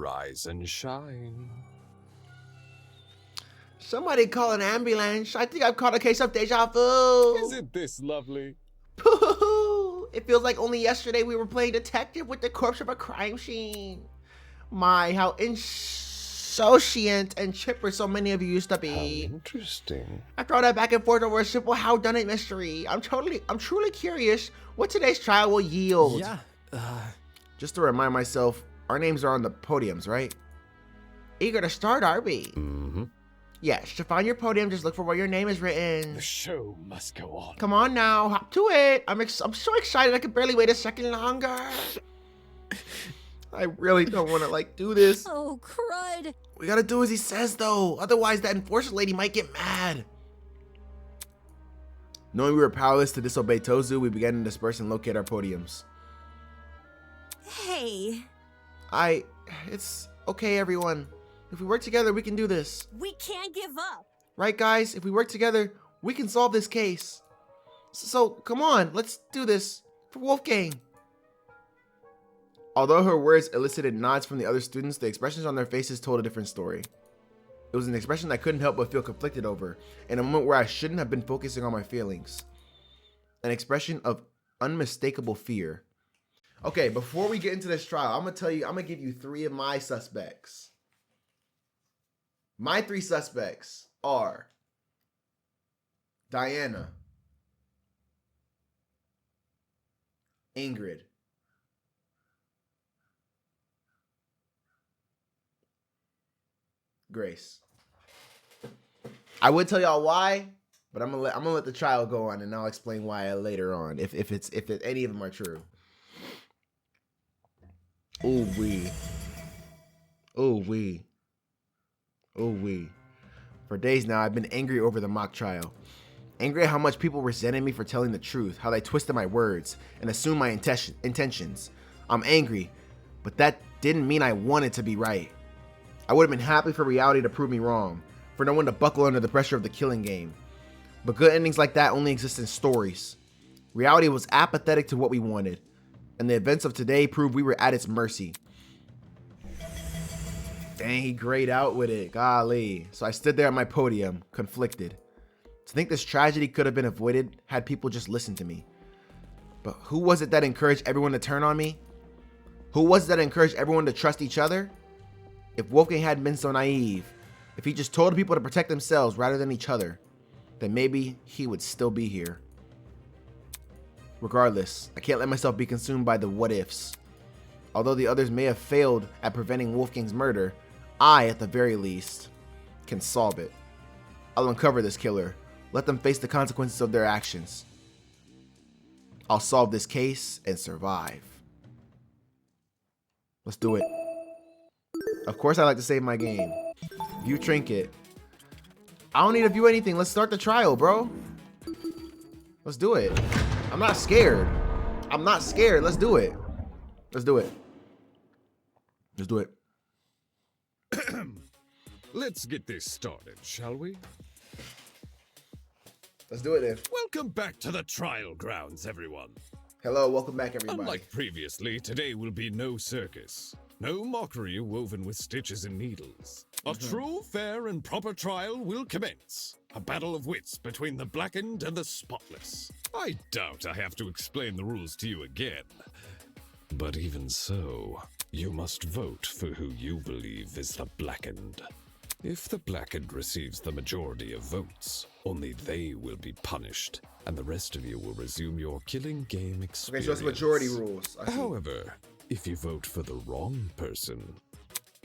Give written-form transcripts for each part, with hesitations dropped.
Rise and shine. Somebody call an ambulance. I think I've caught a case of deja vu. Isn't this lovely? Pooh! It feels like only yesterday we were playing detective with the corpse of a crime scene. My, how insouciant and chipper so many of you used to be. How interesting. After all that back and forth over a simple how-done-it mystery, I'm truly curious what today's trial will yield. Yeah, Just to remind myself, our names are on the podiums, right? Eager to start, are we? Mm-hmm. Yes, to find your podium, just look for where your name is written. The show must go on. Come on now, hop to it. I'm so excited I can barely wait a second longer. I really don't want to, do this. Oh, crud. We gotta do as he says, though. Otherwise, that enforcer lady might get mad. Knowing we were powerless to disobey Tozu, we began to disperse and locate our podiums. Hey, It's okay, everyone. If we work together, we can do this. we can't give up. Right, guys? If we work together, we can solve this case. So, come on, let's do this for Wolfgang. Although her words elicited nods from the other students, the expressions on their faces told a different story. It was an expression I couldn't help but feel conflicted over, in a moment where I shouldn't have been focusing on my feelings. An expression of unmistakable fear. Okay, before we get into this trial, I'm gonna give you 3 of my suspects. My 3 suspects are Diana, Ingrid, Grace. I would tell y'all why, but I'm gonna let the trial go on, and I'll explain why later on if any of them are true. Ooh wee. Ooh wee. Ooh wee. For days now, I've been angry over the mock trial. Angry at how much people resented me for telling the truth, how they twisted my words and assumed my intentions. I'm angry, but that didn't mean I wanted to be right. I would have been happy for reality to prove me wrong, for no one to buckle under the pressure of the killing game. But good endings like that only exist in stories. Reality was apathetic to what we wanted, and the events of today proved we were at its mercy. Dang, he grayed out with it. Golly. So I stood there at my podium, conflicted. To think this tragedy could have been avoided had people just listened to me. But who was it that encouraged everyone to turn on me? Who was it that encouraged everyone to trust each other? If Wolfgang hadn't been so naive, if he just told people to protect themselves rather than each other, then maybe he would still be here. Regardless, I can't let myself be consumed by the what ifs. Although the others may have failed at preventing Wolfgang's murder, I, at the very least, can solve it. I'll uncover this killer. Let them face the consequences of their actions. I'll solve this case and survive. Let's do it. Of course I like to save my game. View trinket. I don't need to view anything. Let's start the trial, bro. Let's do it. I'm not scared. I'm not scared. Let's do it. Let's do it. Let's do it. Let's get this started, shall we? Let's do it then. Welcome back to the trial grounds, everyone. Hello, welcome back, everybody. Unlike previously, today will be no circus. No mockery woven with stitches and needles. A true, fair, and proper trial will commence. A battle of wits between the blackened and the spotless. I doubt I have to explain the rules to you again. But even so, you must vote for who you believe is the blackened. If the blackened receives the majority of votes, only they will be punished, and the rest of you will resume your killing game experience. Okay, so it's majority rules. However, if you vote for the wrong person,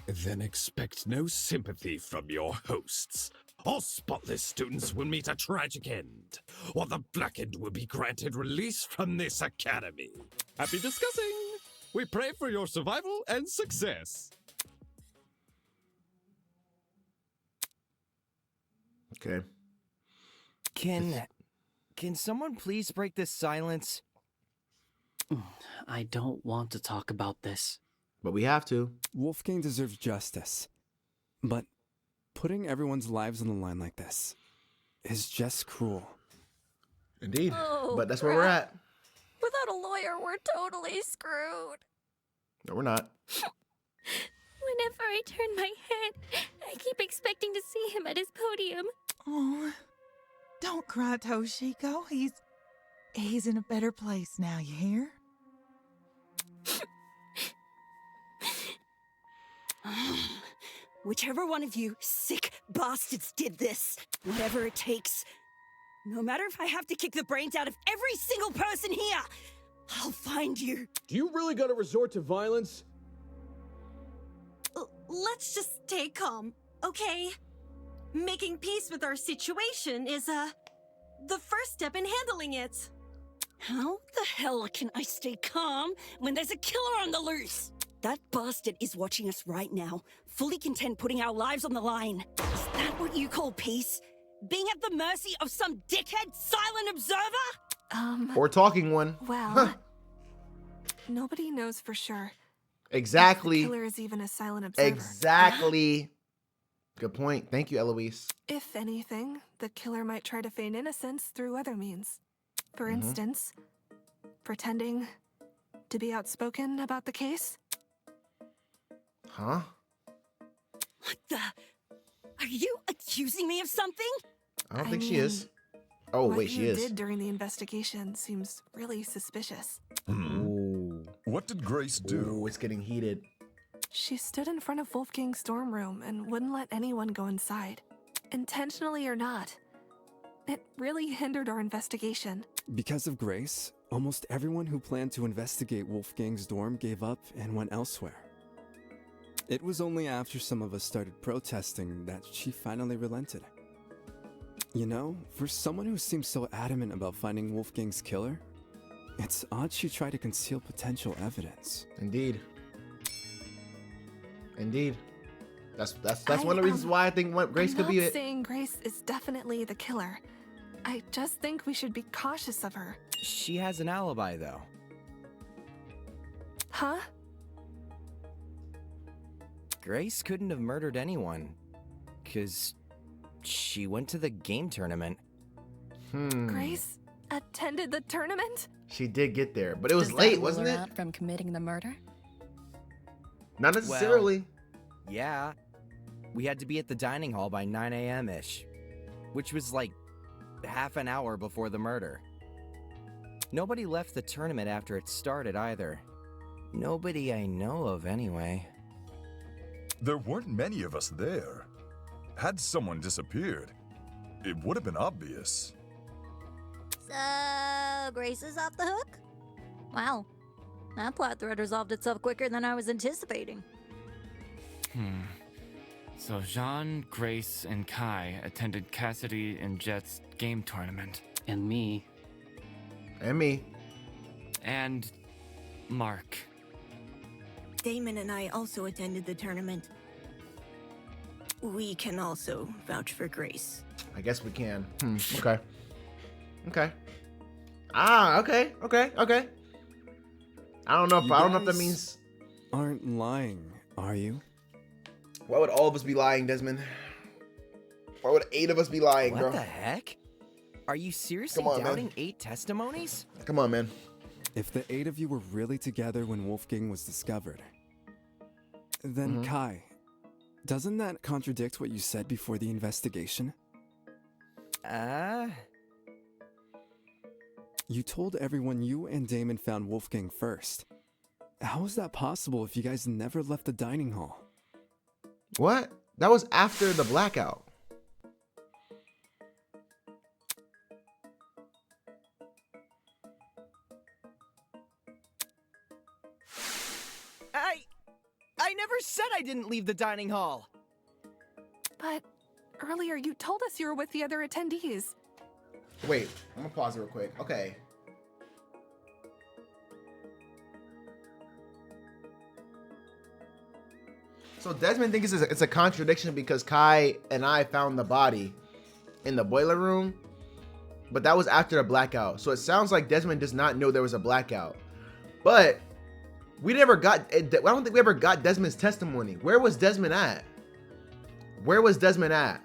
then expect no sympathy from your hosts. All spotless students will meet a tragic end, or the blackened will be granted release from this academy. Happy discussing! We pray for your survival and success. Okay. Can someone please break this silence? I don't want to talk about this. But we have to. Wolfgang deserves justice. But putting everyone's lives on the line like this is just cruel. Indeed. Oh, But that's where we're at. Without a lawyer, we're totally screwed. No, we're not. Whenever I turn my head, I keep expecting to see him at his podium. Oh, don't cry, Toshiko. He's in a better place now, you hear? Whichever one of you sick bastards did this, whatever it takes, no matter if I have to kick the brains out of every single person here, I'll find you. Do you really gotta resort to violence? Let's just stay calm, okay? Making peace with our situation is, the first step in handling it. How the hell can I stay calm when there's a killer on the loose? That bastard is watching us right now, fully content putting our lives on the line. Is that what you call peace? Being at the mercy of some dickhead silent observer? Or talking one. Well, nobody knows for sure. Exactly. If the killer is even a silent observer. Exactly. Good point. Thank you, Eloise. If anything, the killer might try to feign innocence through other means. For instance, pretending to be outspoken about the case. Huh? What the? Are you accusing me of something? I don't think she is. Oh, wait, she is. What you did during the investigation seems really suspicious. Ooh. What did Grace do? Ooh, it's getting heated. She stood in front of Wolfgang's dorm room and wouldn't let anyone go inside. Intentionally or not. It really hindered our investigation. Because of Grace, almost everyone who planned to investigate Wolfgang's dorm gave up and went elsewhere. It was only after some of us started protesting that she finally relented. You know, for someone who seems so adamant about finding Wolfgang's killer, it's odd she tried to conceal potential evidence. Indeed. Indeed. That's one of the reasons why I think Grace could be it. I'm not saying Grace is definitely the killer. I just think we should be cautious of her. She has an alibi, though. Huh? Grace couldn't have murdered anyone, 'cause she went to the game tournament. Grace attended the tournament? She did get there, but it was late, wasn't it? Out from committing the murder? Not necessarily. Yeah. We had to be at the dining hall by 9 a.m.-ish, which was like half an hour before the murder. Nobody left the tournament after it started either. Nobody I know of, anyway. There weren't many of us there. Had someone disappeared, it would have been obvious. So, Grace is off the hook? Wow. That plot thread resolved itself quicker than I was anticipating. So Jean, Grace, and Kai attended Cassidy and Jet's game tournament. And me. And me. And Mark. Damon and I also attended the tournament. We can also vouch for Grace. I guess we can. Okay. Okay. Okay. I don't know if that means Aren't lying, are you? Why would all of us be lying, Desmond? Why would 8 of us be lying, bro? What the heck? Are you seriously Come on, doubting man. 8 testimonies? Come on, man. If the 8 of you were really together when Wolfgang was discovered, then Kai, doesn't that contradict what you said before the investigation? You told everyone you and Damon found Wolfgang first. How is that possible if you guys never left the dining hall? What? That was after the blackout. I never said I didn't leave the dining hall. But earlier you told us you were with the other attendees. Wait, I'm gonna pause it real quick. Okay. So Desmond thinks it's a contradiction because Kai and I found the body in the boiler room, but that was after the blackout. So it sounds like Desmond does not know there was a blackout. But we never got, I don't think we ever got Desmond's testimony. Where was Desmond at? Where was Desmond at?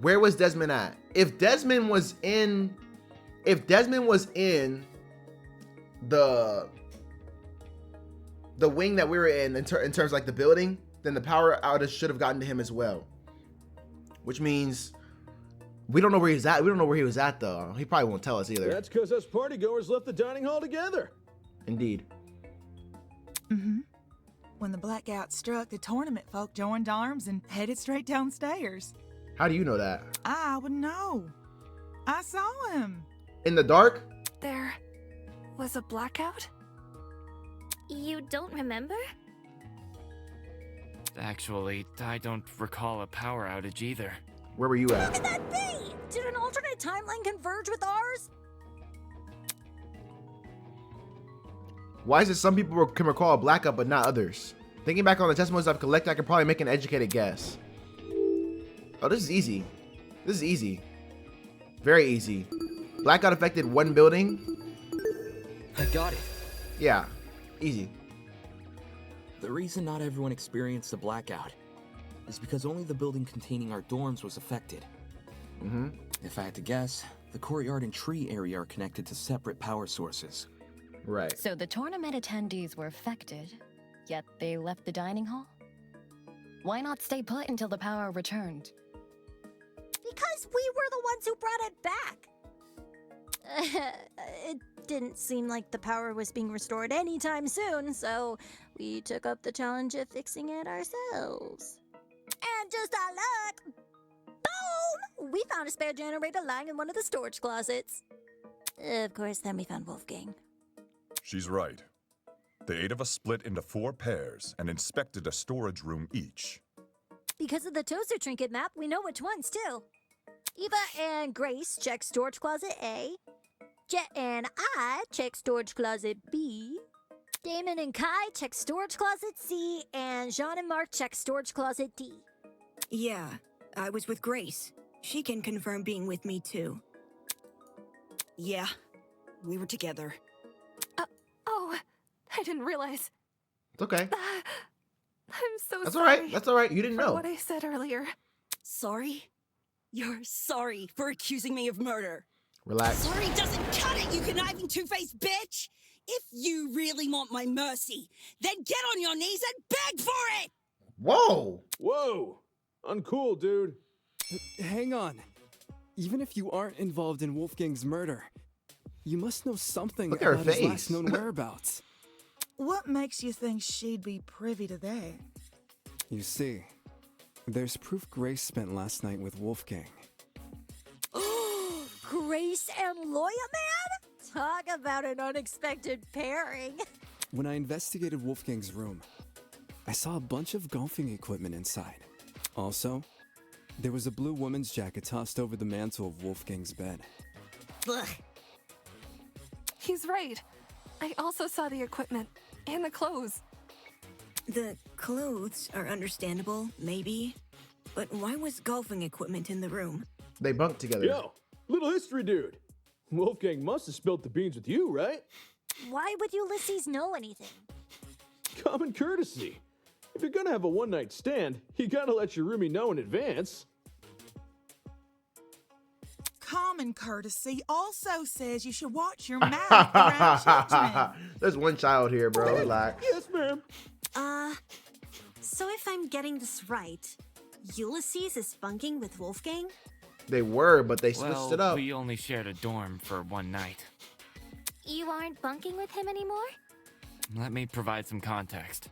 Where was Desmond at? If Desmond was in the the wing that we were in terms of like the building, then the power outage should have gotten to him as well. Which means we don't know where he's at. We don't know where he was at though. He probably won't tell us either. That's because us partygoers left the dining hall together. Indeed. Mm-hmm. When the blackout struck, the tournament folk joined arms and headed straight downstairs. How do you know that? I would know. I saw him. In the dark? There was a blackout? You don't remember? Actually, I don't recall a power outage either. Where were you at? How could that be? Did an alternate timeline converge with ours? Why is it some people can recall a blackout but not others? Thinking back on the testimonies I've collected, I can probably make an educated guess. Oh, this is easy. This is easy. Very easy. Blackout affected one building. I got it. Yeah, easy. The reason not everyone experienced a blackout is because only the building containing our dorms was affected. Mm-hmm. If I had to guess, the courtyard and tree area are connected to separate power sources. Right. So the tournament attendees were affected, yet they left the dining hall? Why not stay put until the power returned? Because we were the ones who brought it back. It didn't seem like the power was being restored anytime soon, so we took up the challenge of fixing it ourselves. And just our luck, boom! We found a spare generator lying in one of the storage closets. Of course, then we found Wolfgang. She's right. The 8 of us split into 4 pairs and inspected a storage room each. Because of the toaster trinket map, we know which ones, too. Eva and Grace check storage closet A. Jet and I check storage closet B. Damon and Kai check storage closet C. And Jean and Mark check storage closet D. Yeah, I was with Grace. She can confirm being with me, too. Yeah, we were together. Oh, I didn't realize. It's okay. I'm so That's sorry. all right. That's all right. You didn't for know. what I said earlier. Sorry? You're sorry for accusing me of murder. Relax. Sorry doesn't cut it, you conniving two-faced bitch! If you really want my mercy, then get on your knees and beg for it! Whoa! Whoa! Uncool, dude. Hang on. Even if you aren't involved in Wolfgang's murder, you must know something Look at her about his face. last known whereabouts. What makes you think she'd be privy to that? You see, there's proof Grace spent last night with Wolfgang. Grace and Loya Man? Talk about an unexpected pairing. When I investigated Wolfgang's room, I saw a bunch of golfing equipment inside. Also, there was a blue woman's jacket tossed over the mantle of Wolfgang's bed. Ugh. He's right. I also saw the equipment and the clothes. The clothes are understandable, maybe. But why was golfing equipment in the room? They bunked together. Yo, little history dude. Wolfgang must have spilt the beans with you, right? Why would Ulysses know anything? Common courtesy. If you're gonna have a one-night stand, you gotta let your roomie know in advance. Common courtesy also says you should watch your mouth around children. There's one child here, bro. Relax. Yes, ma'am. So if I'm getting this right, Ulysses is bunking with Wolfgang? They were, but they switched Well, it up. we only shared a dorm for one night. You aren't bunking with him anymore? Let me provide some context.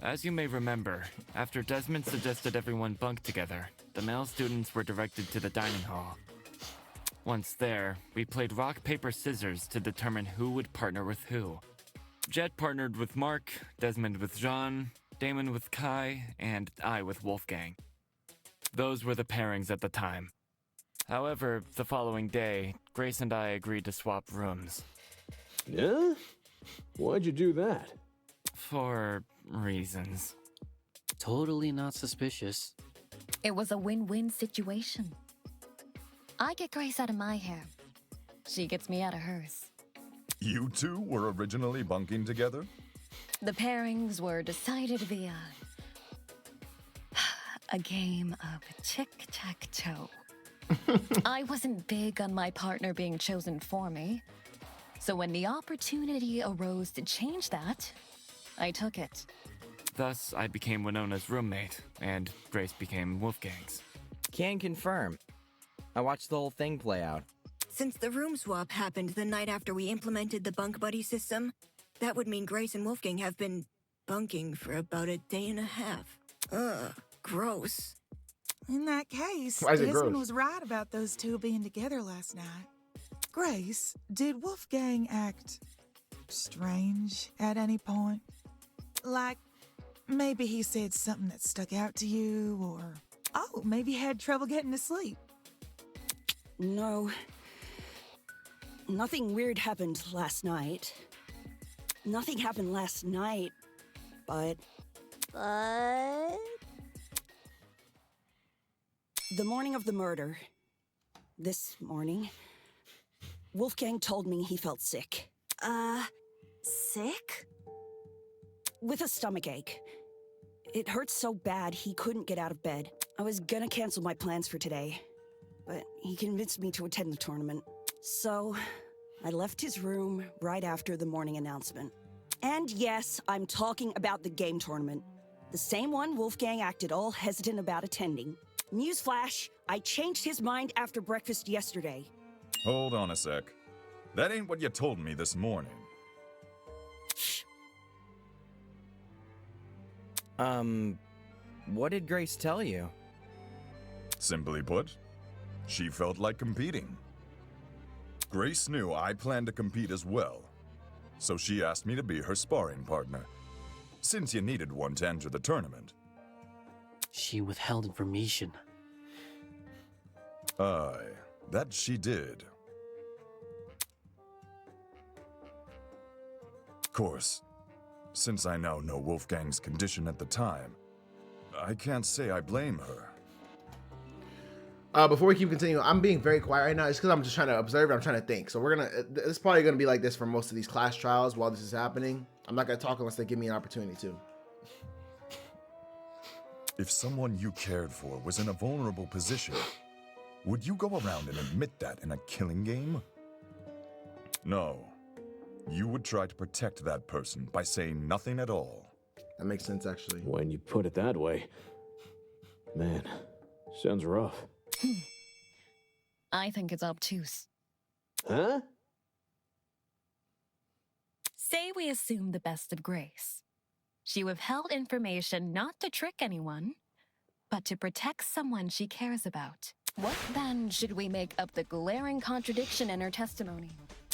As you may remember, after Desmond suggested everyone bunk together, the male students were directed to the dining hall. Once there, we played rock, paper, scissors to determine who would partner with who. Jet partnered with Mark, Desmond with Jean, Damon with Kai, and I with Wolfgang. Those were the pairings at the time. However, the following day, Grace and I agreed to swap rooms. Yeah? Why'd you do that? For reasons. Totally not suspicious. It was a win-win situation. I get Grace out of my hair. She gets me out of hers. You two were originally bunking together? The pairings were decided via a game of tic-tac-toe. I wasn't big on my partner being chosen for me. So when the opportunity arose to change that, I took it. Thus, I became Winona's roommate, and Grace became Wolfgang's. Can confirm. I watched the whole thing play out. Since the room swap happened the night after we implemented the bunk buddy system, that would mean Grace and Wolfgang have been bunking for about a day and a half. Ugh, gross. In that case, Why is it Desmond gross? was right about those two being together last night. Grace, did Wolfgang act strange at any point? Like, maybe he said something that stuck out to you, or, oh, maybe had trouble getting to sleep. No. Nothing weird happened last night. Nothing happened last night, but... But... The morning of the murder, this morning, Wolfgang told me he felt sick. Sick? With a stomachache. It hurt so bad he couldn't get out of bed. I was gonna cancel my plans for today, but he convinced me to attend the tournament. So, I left his room right after the morning announcement. And yes, I'm talking about the game tournament. The same one Wolfgang acted all hesitant about attending. Newsflash, I changed his mind after breakfast yesterday. Hold on a sec. That ain't what you told me this morning. What did Grace tell you? Simply put, she felt like competing. Grace knew I planned to compete as well, so she asked me to be her sparring partner, since you needed one to enter the tournament. She withheld information. Aye, that she did. Of course, since I now know Wolfgang's condition at the time, I can't say I blame her. Before we keep continuing, I'm being very quiet right now. It's because I'm just trying to observe and I'm trying to think. So it's probably gonna be like this for most of these class trials while this is happening. I'm not gonna talk unless they give me an opportunity to. If someone you cared for was in a vulnerable position, would you go around and admit that in a killing game? No. You would try to protect that person by saying nothing at all. That makes sense, actually. When you put it that way. Man, sounds rough. I think it's obtuse. Huh? Say we assume the best of Grace. She withheld information not to trick anyone, but to protect someone she cares about. What then should we make of the glaring contradiction in her testimony?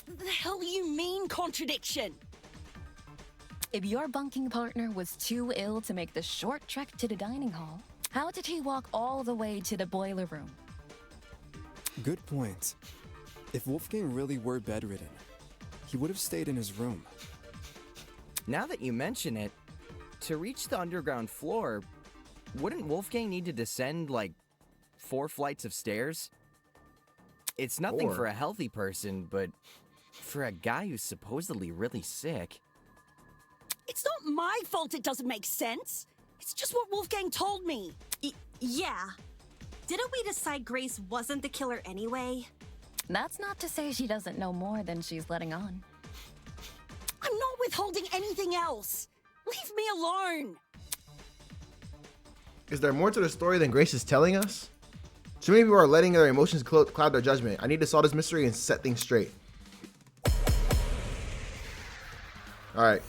The hell do you mean, contradiction? If your bunking partner was too ill to make the short trek to the dining hall, how did he walk all the way to the boiler room? Good point. If Wolfgang really were bedridden, he would have stayed in his room. Now that you mention it, to reach the underground floor, wouldn't Wolfgang need to descend, like, 4 flights of stairs? It's nothing 4? for a healthy person, but for a guy who's supposedly really sick... It's not my fault it doesn't make sense. It's just what Wolfgang told me. Yeah. Didn't we decide Grace wasn't the killer anyway? That's not to say she doesn't know more than she's letting on. I'm not withholding anything else. Leave me alone. Is there more to the story than Grace is telling us? Too many people are letting their emotions cloud their judgment. I need to solve this mystery and set things straight. Alright.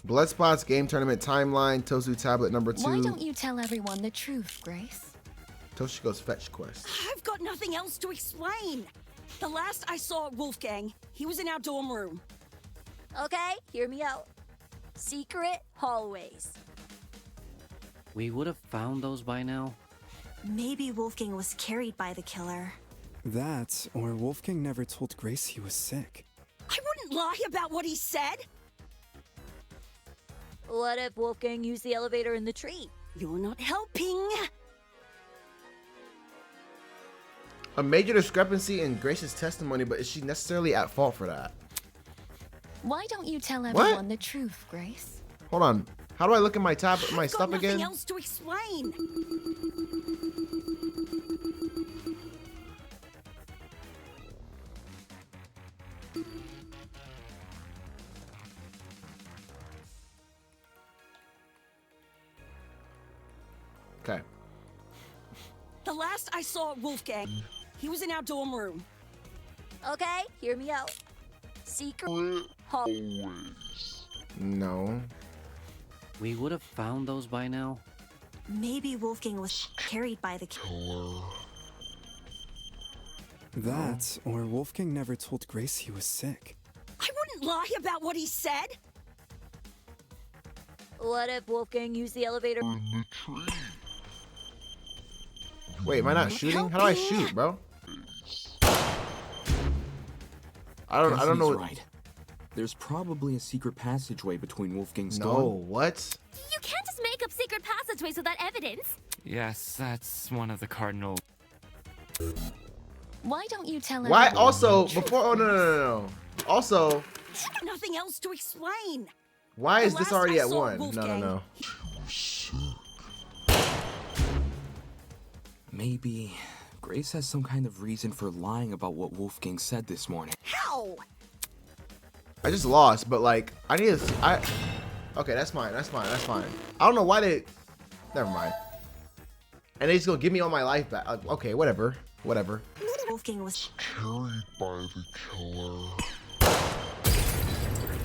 Bloodspot's game tournament timeline. Tosu tablet number 2. Why don't you tell everyone the truth, Grace? Toshiko's fetch quest. I've got nothing else to explain. The last I saw Wolfgang, he was in our dorm room. Okay, hear me out. Secret hallways. We would have found those by now. Maybe Wolfgang was carried by the killer. That, or Wolfgang never told Grace he was sick. I wouldn't lie about what he said. What if Wolfgang used the elevator in the tree? You're not helping. A major discrepancy in Grace's testimony, but is she necessarily at fault for that? Why don't you tell everyone the truth, Grace? Hold on. How do I look at my tab, my I've stuff got again? nothing else to explain. The last I saw Wolfgang, he was in our dorm room. Okay, hear me out. Secret hall. No. We would have found those by now. Maybe Wolfgang was carried by the killer. That, or Wolfgang never told Grace he was sick. I wouldn't lie about what he said. What if Wolfgang used the elevator? Wait, am I not shooting? How do I shoot, bro? I don't know. Right. There's probably a secret passageway between Wolfgang's No, dorm. what? You can't just make up secret passageways without evidence. Yes, that's one of the cardinal. Why don't you tell her? Why also before? Oh no. Also, Nothing else to explain. why is The this last already I at saw 1? Wolfgang, No. Maybe Grace has some kind of reason for lying about what Wolfgang said this morning. How? I just lost, but like I need to. Okay, that's fine. That's fine. I don't know why they. Never mind. And they just gonna give me all my life back. Okay, whatever. Wolfgang was Carried by the killer.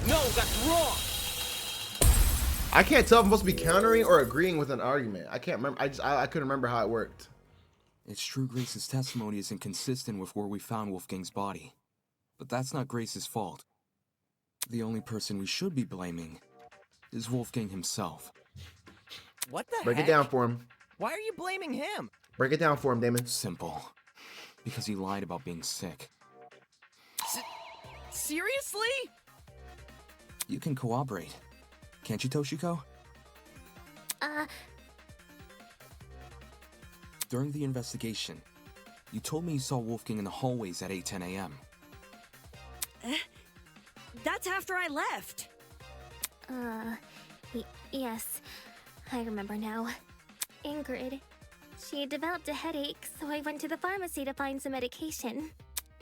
No, that's wrong. I can't tell if I'm supposed to be countering or agreeing with an argument. I can't remember. I couldn't remember how it worked. It's true Grace's testimony is inconsistent with where we found Wolfgang's body. But that's not Grace's fault. The only person we should be blaming is Wolfgang himself. What the Break heck? it down for him. Why are you blaming him? Break it down for him, Damon. Simple. Because he lied about being sick. Seriously? You can cooperate. Can't you, Toshiko? During the investigation, you told me you saw Wolfgang in the hallways at 8:10 a.m. That's after I left. Yes. I remember now. Ingrid. She had developed a headache, so I went to the pharmacy to find some medication.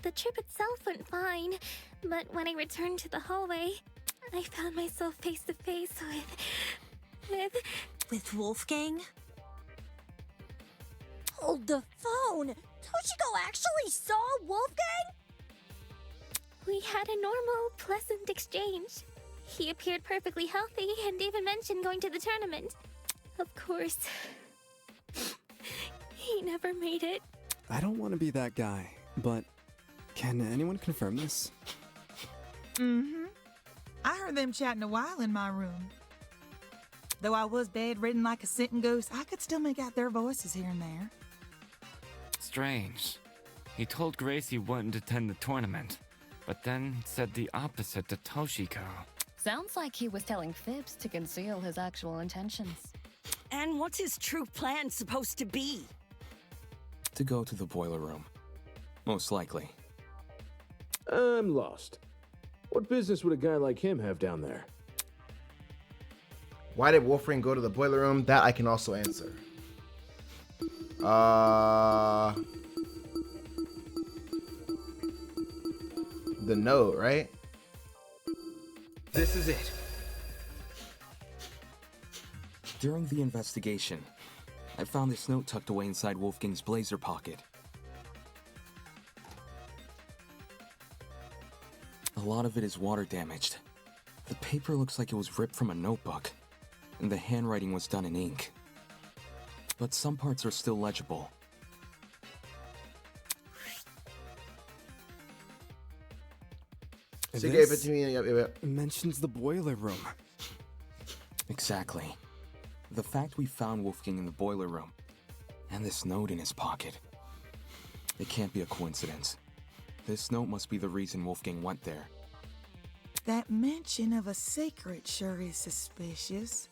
The trip itself went fine, but when I returned to the hallway, I found myself face to face with Wolfgang. Hold the phone. Toshiko actually saw Wolfgang? We had a normal, pleasant exchange. He appeared perfectly healthy and even mentioned going to the tournament. Of course, he never made it. I don't want to be that guy, but can anyone confirm this? Mm-hmm. I heard them chatting a while in my room. Though I was bedridden like a sitting ghost, I could still make out their voices here and there. Strange. He told Grace he wouldn't attend the tournament, but then said the opposite to Toshiko. Sounds like he was telling fibs to conceal his actual intentions. And what's his true plan supposed to be? To go to the boiler room. Most likely. I'm lost. What business would a guy like him have down there? Why did Wolfgang go to the boiler room? That I can also answer. The note, right? This is it. During the investigation, I found this note tucked away inside Wolfgang's blazer pocket. A lot of it is water damaged. The paper looks like it was ripped from a notebook, and the handwriting was done in ink. But some parts are still legible. So you gave it to me. Yep. Mentions the boiler room. Exactly. The fact we found Wolfgang in the boiler room, and this note in his pocket. It can't be a coincidence. This note must be the reason Wolfgang went there. That mention of a secret sure is suspicious.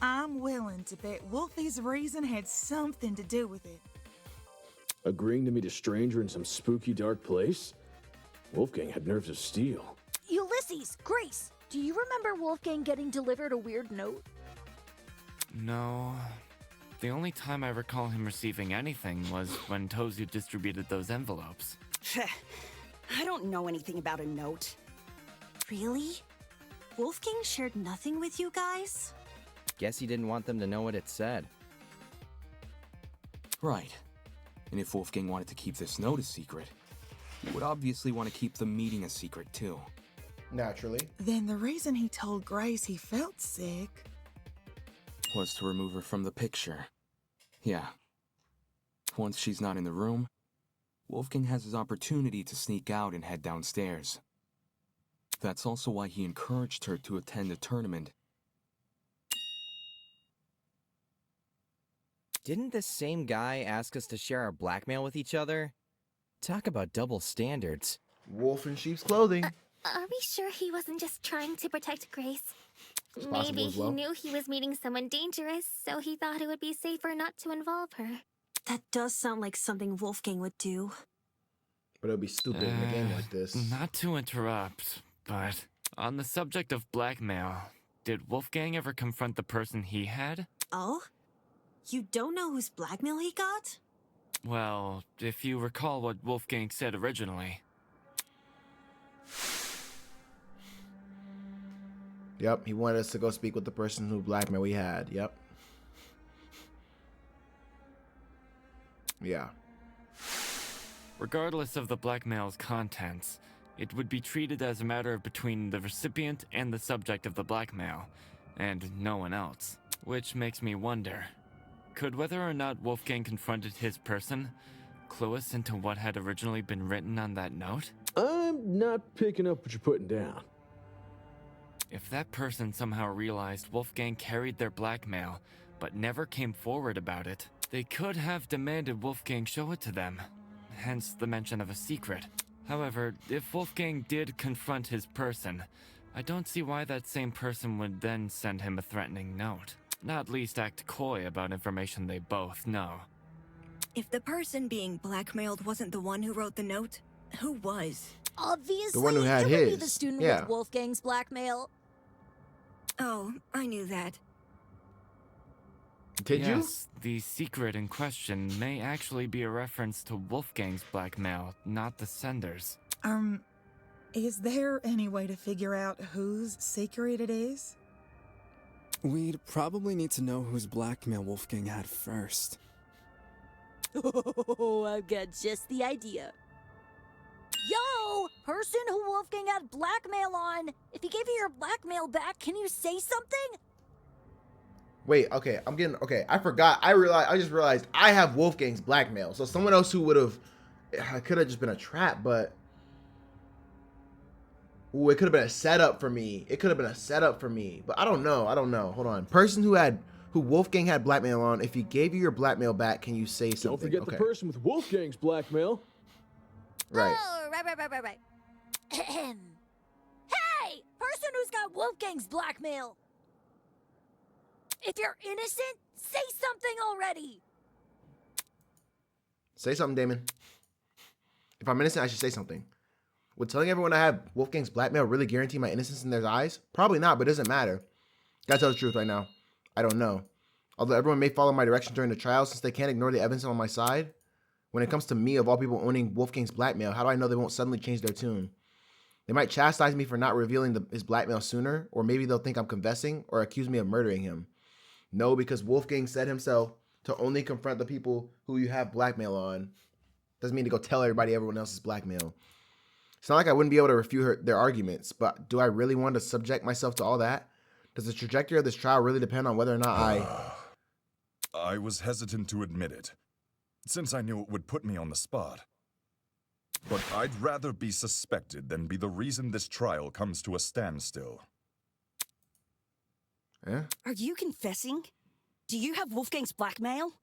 I'm willing to bet Wolfie's reason had something to do with it. Agreeing to meet a stranger in some spooky, dark place? Wolfgang had nerves of steel. Ulysses, Grace, do you remember Wolfgang getting delivered a weird note? No. The only time I recall him receiving anything was when Tozu distributed those envelopes. I don't know anything about a note. Really? Wolfgang shared nothing with you guys? Guess he didn't want them to know what it said. Right. And if Wolfgang wanted to keep this note a secret, he would obviously want to keep the meeting a secret too. Naturally. Then the reason he told Grace he felt sick Was to remove her from the picture. Yeah. Once she's not in the room, Wolfgang has his opportunity to sneak out and head downstairs. That's also why he encouraged her to attend the tournament. Didn't this same guy ask us to share our blackmail with each other? Talk about double standards. Wolf in sheep's clothing. Are we sure he wasn't just trying to protect Grace? It's possible Maybe as well. he knew he was meeting someone dangerous, so he thought it would be safer not to involve her. That does sound like something Wolfgang would do. But it would be stupid in a game like this. Not to interrupt, but on the subject of blackmail, did Wolfgang ever confront the person he had? Oh? You don't know whose blackmail he got? Well, if you recall what Wolfgang said originally. Yep, he wanted us to go speak with the person who blackmail we had. Yep. Yeah. Regardless of the blackmail's contents, it would be treated as a matter between the recipient and the subject of the blackmail, and no one else. Which makes me wonder, could whether or not Wolfgang confronted his person clue us into what had originally been written on that note? I'm not picking up what you're putting down. If that person somehow realized Wolfgang carried their blackmail, but never came forward about it, they could have demanded Wolfgang show it to them, hence the mention of a secret. However, if Wolfgang did confront his person, I don't see why that same person would then send him a threatening note. Not least act coy about information they both know. If the person being blackmailed wasn't the one who wrote the note, who was? Obviously, The one who had it would be his. the student Yeah. with Wolfgang's blackmail. Oh, I knew that. Did Yes, the secret in question may actually be a reference to Wolfgang's blackmail, not the sender's. is there any way to figure out whose secret it is? We'd probably need to know whose blackmail Wolfgang had first. Oh, I've got just the idea. Yo, person who Wolfgang had blackmail on. If he gave you your blackmail back, can you say something? Wait, okay, I forgot. I just realized I have Wolfgang's blackmail. So someone else who would have, it could have just been a trap, but ooh, it could have been a setup for me. But I don't know. Hold on. Person who Wolfgang had blackmail on, if he gave you your blackmail back, can you say something? Don't forget the person with Wolfgang's blackmail. Right. Oh, right. Hey, person who's got Wolfgang's blackmail. If you're innocent, say something already. Say something, Damon. If I'm innocent, I should say something. Would telling everyone I have Wolfgang's blackmail really guarantee my innocence in their eyes? Probably not, but it doesn't matter. Gotta tell the truth right now. I don't know. Although everyone may follow my direction during the trial, since they can't ignore the evidence on my side. When it comes to me, of all people owning Wolfgang's blackmail, how do I know they won't suddenly change their tune? They might chastise me for not revealing his blackmail sooner, or maybe they'll think I'm confessing or accuse me of murdering him. No, because Wolfgang said himself to only confront the people who you have blackmail on. Doesn't mean to go tell everyone else's blackmail. It's not like I wouldn't be able to refute their arguments, but do I really want to subject myself to all that? Does the trajectory of this trial really depend on whether or not I was hesitant to admit it, since I knew it would put me on the spot. But I'd rather be suspected than be the reason this trial comes to a standstill. Are you confessing? Do you have Wolfgang's blackmail?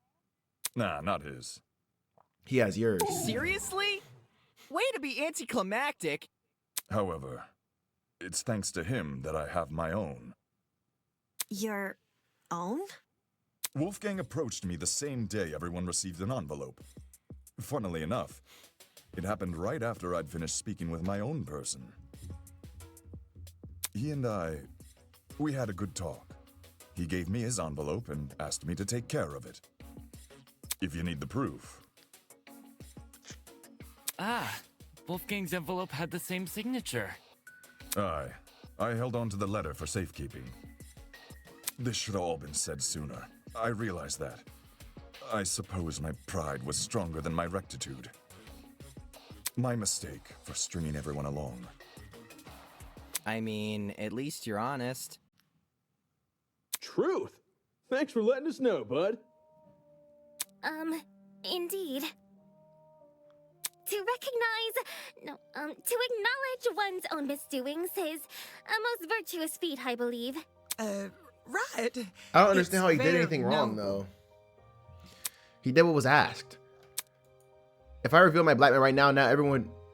Nah, not his. He has yours. Seriously? Way to be anticlimactic. However, it's thanks to him that I have my own. Your own? Wolfgang approached me the same day everyone received an envelope. Funnily enough, it happened right after I'd finished speaking with my own person. He and we had a good talk. He gave me his envelope and asked me to take care of it. If you need the proof. Ah, Wolfgang's envelope had the same signature. Aye, I held on to the letter for safekeeping. This should have all been said sooner. I realize that. I suppose my pride was stronger than my rectitude. My mistake for stringing everyone along. I mean, at least you're honest. Truth. Thanks for letting us know, bud. Indeed. To acknowledge one's own misdoings is a most virtuous feat, I believe. Right. I don't understand how he did anything wrong, though. He did what was asked. If I reveal my blackmail right now,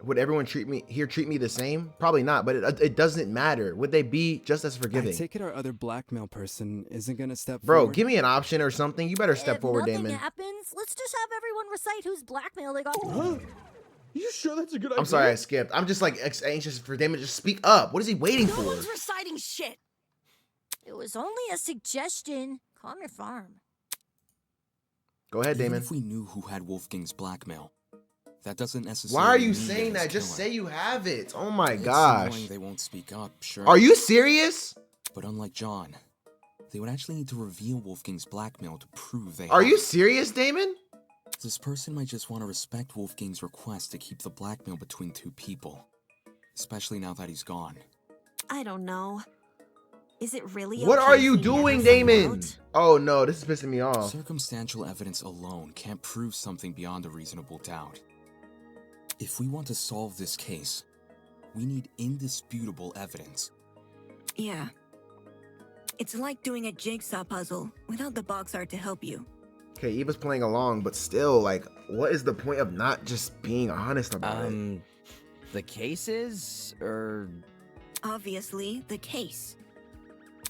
would everyone treat me the same? Probably not, but it doesn't matter. Would they be just as forgiving? I take it our other blackmail person isn't gonna step Bro, forward? give me an option or something. You better step forward, Nothing Damon. happens. Let's just have everyone recite whose blackmail they got. Huh? You sure that's a good idea? I'm sorry I skipped. I'm just like anxious for Damon to just speak up. What is he waiting for? No one's reciting shit. It was only a suggestion. Calm your farm. Go ahead, Even Damon. if we knew who had Wolfgang's blackmail, that doesn't necessarily. Why are you mean saying that? that? Just say you have it. Oh my It's gosh. annoying they won't speak up, sure. Are you serious? But unlike John, they would actually need to reveal Wolfgang's blackmail to prove they Are have you it. serious, Damon? This person might just want to respect Wolfgang's request to keep the blackmail between two people, especially now that he's gone. I don't know. Is it really What okay are if you we never doing, find Damon? out? Oh no, this is pissing me off. Circumstantial evidence alone can't prove something beyond a reasonable doubt. If we want to solve this case, we need indisputable evidence. Yeah. It's like doing a jigsaw puzzle without the box art to help you. Okay, Eva's playing along, but still, like, what is the point of not just being honest about it? The cases, or... Obviously, the case.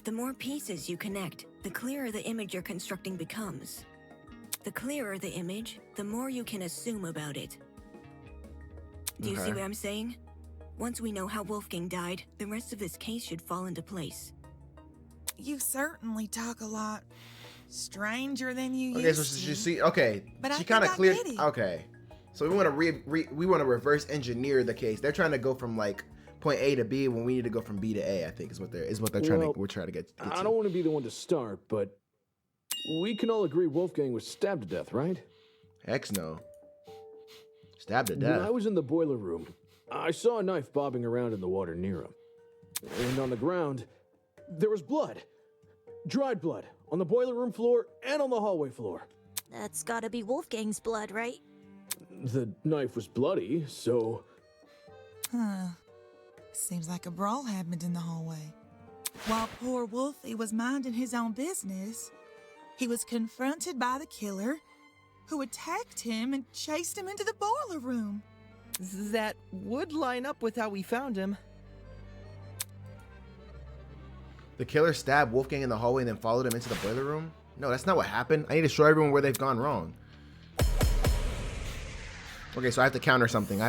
The more pieces you connect, the clearer the image you're constructing becomes. The clearer the image, the more you can assume about it. Do you see what I'm saying? Once we know how Wolfgang died, the rest of this case should fall into place. You certainly talk a lot stranger than you Okay, used so to. you see, okay, But she I kind of think I cleared. get it. Okay, so we want to reverse engineer the case. They're trying to go from like point A to B when we need to go from B to A. I think is what they're trying to. We're trying to get I don't want to be the one to start, but we can all agree Wolfgang was stabbed to death, right? Heck no. Stabbed to When death. I was in the boiler room, I saw a knife bobbing around in the water near him. And on the ground, there was blood. Dried blood. On the boiler room floor and on the hallway floor. That's gotta be Wolfgang's blood, right? The knife was bloody, so... Huh. Seems like a brawl happened in the hallway. While poor Wolfie was minding his own business, he was confronted by the killer, who attacked him and chased him into the boiler room. That would line up with how we found him. The killer stabbed Wolfgang in the hallway and then followed him into the boiler room? No, that's not what happened. I need to show everyone where they've gone wrong. Okay, so I have to counter something.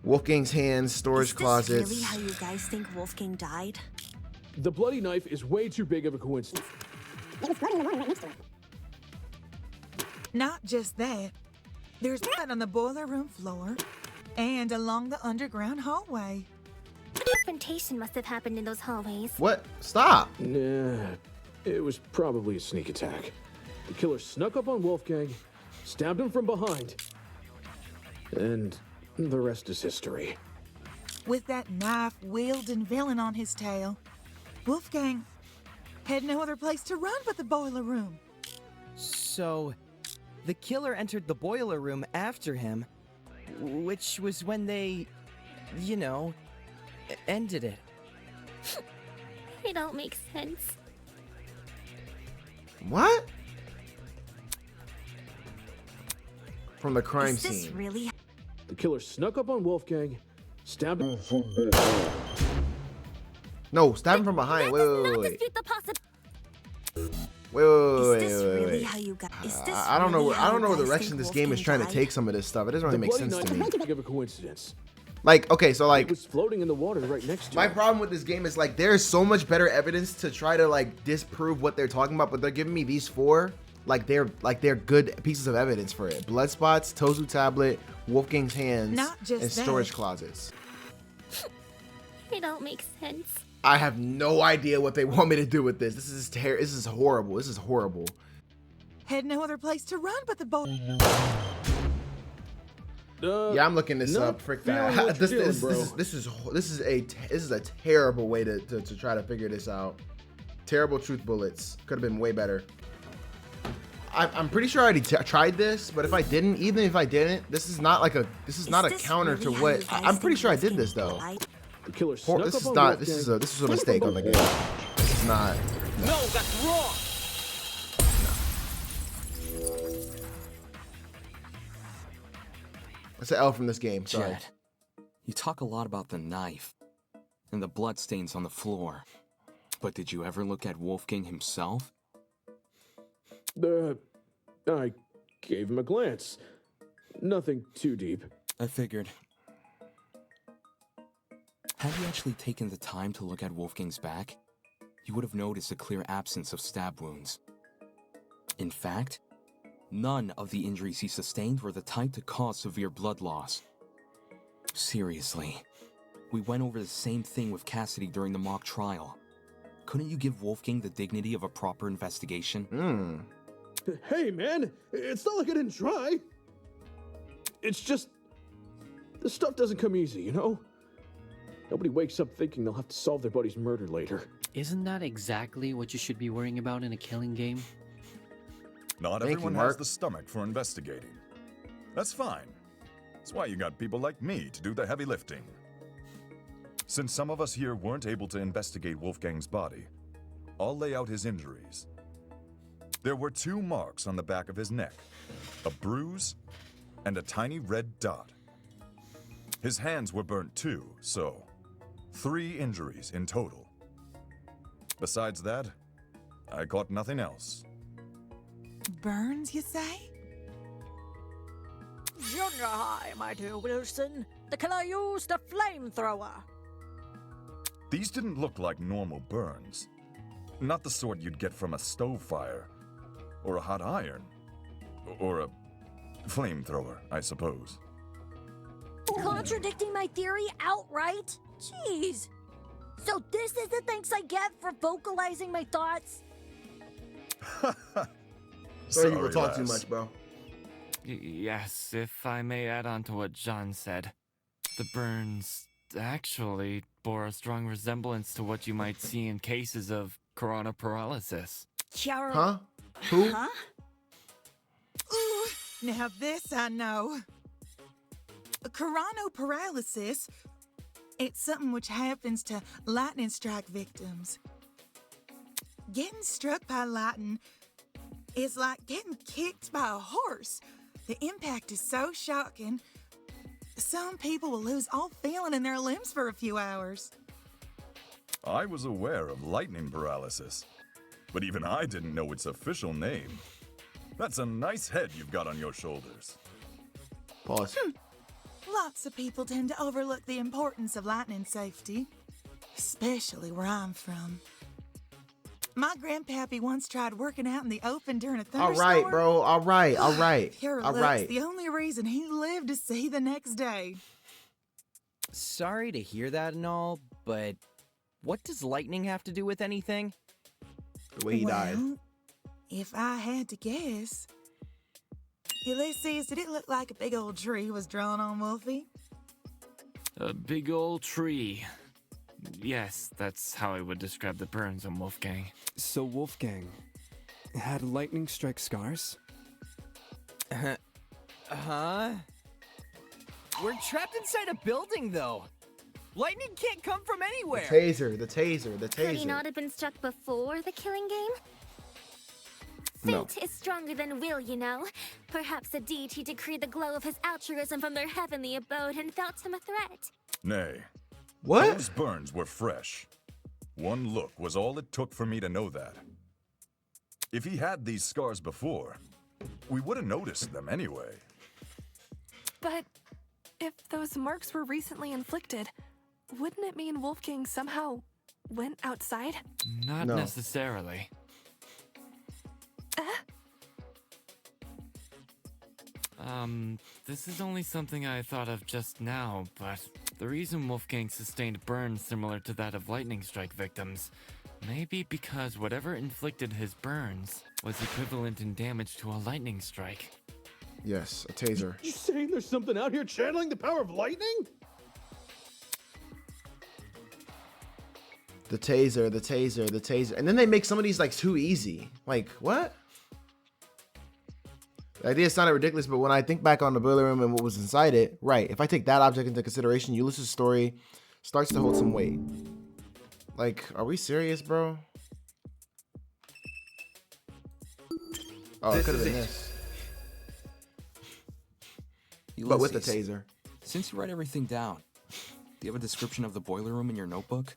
Wolfgang's hands, storage closets. Is this really how you guys think Wolfgang died? The bloody knife is way too big of a coincidence. Not just that. There's blood on the boiler room floor and along the underground hallway. Confrontation must have happened in those hallways. What? Stop. Nah, it was probably a sneak attack. The killer snuck up on Wolfgang, stabbed him from behind, and the rest is history. With that knife-wielding villain on his tail, Wolfgang had no other place to run but the boiler room. So, the killer entered the boiler room after him, which was when they, you know, ended it. It all makes sense. What? From the crime Is this scene. really? The killer snuck up on Wolfgang, stabbed him. No, stab him from behind. Wait. Dispute the Wait. Is this really how you guys? Is this I don't know. really I how don't know you the guys direction think this game is Wolfgang trying to died? take some of this stuff. It doesn't really The make bloody sense to knife me. is too big of a coincidence. Like, okay, so like, It was floating in the water right next to my him. problem with this game is like there's so much better evidence to try to like disprove what they're talking about, but they're giving me these four like they're good pieces of evidence for it. Blood spots, Tozu tablet, Wolfgang's hands, Not just and that. storage closets. It all makes sense. I have no idea what they want me to do with this. This is horrible. This is horrible. Had no other place to run but the boat. Yeah, I'm looking this up. Frick that. This is a terrible way to try to figure this out. Terrible truth bullets. Could have been way better. I'm pretty sure I already tried this, but if I didn't, even if I didn't, this is not a counter to what I'm pretty sure I did this though. The killer This is a mistake on the game. This is not. No, that's wrong. It's an L from this game. Sorry. Jed, you talk a lot about the knife and the bloodstains on the floor, but did you ever look at Wolfgang himself? I gave him a glance. Nothing too deep. I figured. Had you actually taken the time to look at Wolfgang's back, you would have noticed a clear absence of stab wounds. In fact, none of the injuries he sustained were the type to cause severe blood loss. Seriously, we went over the same thing with Cassidy during the mock trial. Couldn't you give Wolfgang the dignity of a proper investigation? Hey, man, it's not like I didn't try. It's just, this stuff doesn't come easy, you know? Nobody wakes up thinking they'll have to solve their buddy's murder later. Isn't that exactly what you should be worrying about in a killing game? Not everyone has the stomach for investigating. That's fine. That's why you got people like me to do the heavy lifting. Since some of us here weren't able to investigate Wolfgang's body, I'll lay out his injuries. There were 2 marks on the back of his neck, a bruise, and a tiny red dot. His hands were burnt too, so 3 injuries in total. Besides that, I caught nothing else. Burns, you say? Junior high, my dear Wilson. The killer used a flamethrower. These didn't look like normal burns. Not the sort you'd get from a stove fire, or a hot iron, or a flamethrower, I suppose. Contradicting my theory outright? Jeez. So this is the thanks I get for vocalizing my thoughts? Sorry, you were talking too lass. much, bro. Yes, if I may add on to what John said. The burns actually bore a strong resemblance to what you might see in cases of corona paralysis. Huh? Who? Huh? Ooh, now this I know. Coronoparalysis. It's something which happens to lightning strike victims. Getting struck by lightning is like getting kicked by a horse. The impact is so shocking. Some people will lose all feeling in their limbs for a few hours. I was aware of lightning paralysis, but even I didn't know its official name. That's a nice head you've got on your shoulders. Pause. Lots of people tend to overlook the importance of lightning safety, especially where I'm from. My grandpappy once tried working out in the open during a thunderstorm. All right, bro. All right. Pure All luck's right. the only reason he lived to see the next day. Sorry to hear that and all, but what does lightning have to do with anything? The way he died. If I had to guess. Ulysses, did it look like a big old tree was drawn on Wolfie? A big old tree. Yes, that's how I would describe the burns on Wolfgang. So Wolfgang had lightning strike scars? Huh? We're trapped inside a building, though. Lightning can't come from anywhere. The taser. Could he not have been struck before the killing game? No. Fate is stronger than will, you know. Perhaps a deity decreed the glow of his altruism from their heavenly abode and felt him a threat. Nay. What? Those burns were fresh. One look was all it took for me to know that. If he had these scars before, we would have noticed them anyway. But if those marks were recently inflicted, wouldn't it mean Wolfgang somehow went outside? Not No. necessarily. This is only something I thought of just now, but the reason Wolfgang sustained burns similar to that of lightning strike victims may be because whatever inflicted his burns was equivalent in damage to a lightning strike. Yes, a taser. You saying there's something out here channeling the power of lightning? The taser, the taser, the taser. And then they make some of these like too easy. Like, what? The idea sounded ridiculous, but when I think back on the boiler room and what was inside it, right, if I take that object into consideration, Ulysses' story starts to hold some weight. Like, are we serious, bro? Oh, it could have been this. But with the taser. Since you write everything down, do you have a description of the boiler room in your notebook?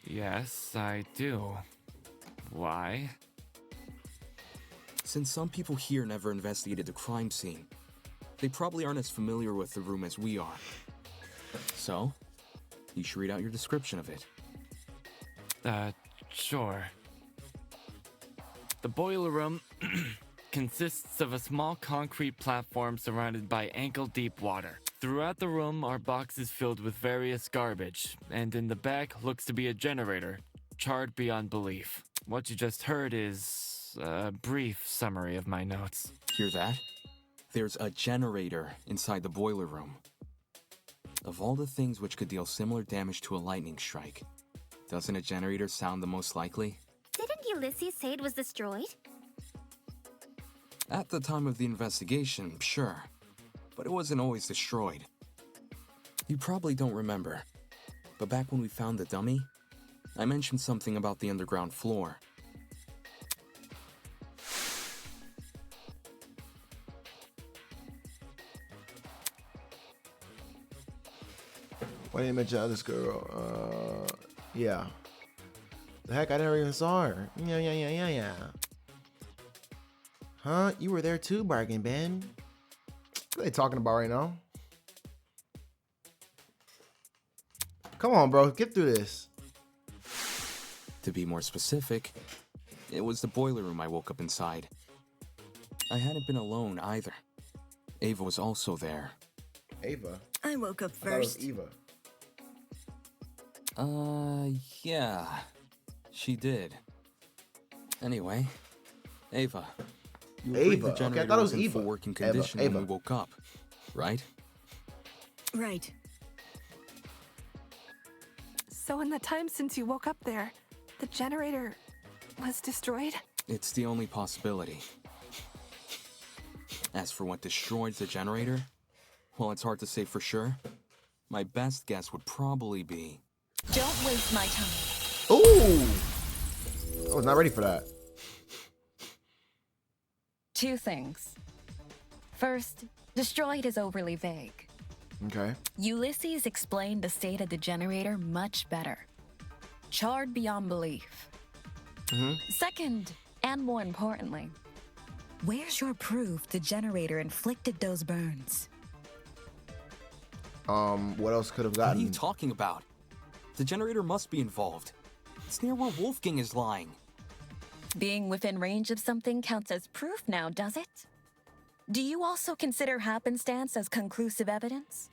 Yes, I do. Why? Since some people here never investigated the crime scene, they probably aren't as familiar with the room as we are. So, you should read out your description of it. Sure. The boiler room consists of a small concrete platform surrounded by ankle-deep water. Throughout the room are boxes filled with various garbage, and in the back looks to be a generator, charred beyond belief. What you just heard is a brief summary of my notes. Hear that? There's a generator inside the boiler room. Of all the things which could deal similar damage to a lightning strike, doesn't a generator sound the most likely? Didn't Ulysses say it was destroyed? At the time of the investigation, sure. But it wasn't always destroyed. You probably don't remember, but back when we found the dummy, I mentioned something about the underground floor. Why didn't you mention this girl? Yeah. The heck, I never even saw her. Yeah. Huh? You were there too, Bargain Ben. What are they talking about right now? Come on, bro. Get through this. To be more specific, it was the boiler room I woke up inside. I hadn't been alone either. Ava was also there. Ava? I woke up I thought it was first. Eva. Yeah. She did. Anyway, Ava. You agreed Ava? the Okay, I generator thought it was was in Eva. full working Eva, condition Ava. when we woke up, right? Right. So in the time since you woke up there, the generator was destroyed? It's the only possibility. As for what destroyed the generator, well, it's hard to say for sure. My best guess would probably be... Don't waste my time. Ooh! I was not ready for that. Two things. First, destroyed is overly vague. Okay. Ulysses explained the state of the generator much better. Charred beyond belief. Second, and more importantly, where's your proof the generator inflicted those burns? What else could have What are gotten? you talking about? The generator must be involved. It's near where Wolfgang is lying. Being within range of something counts as proof now, does it? Do you also consider happenstance as conclusive evidence?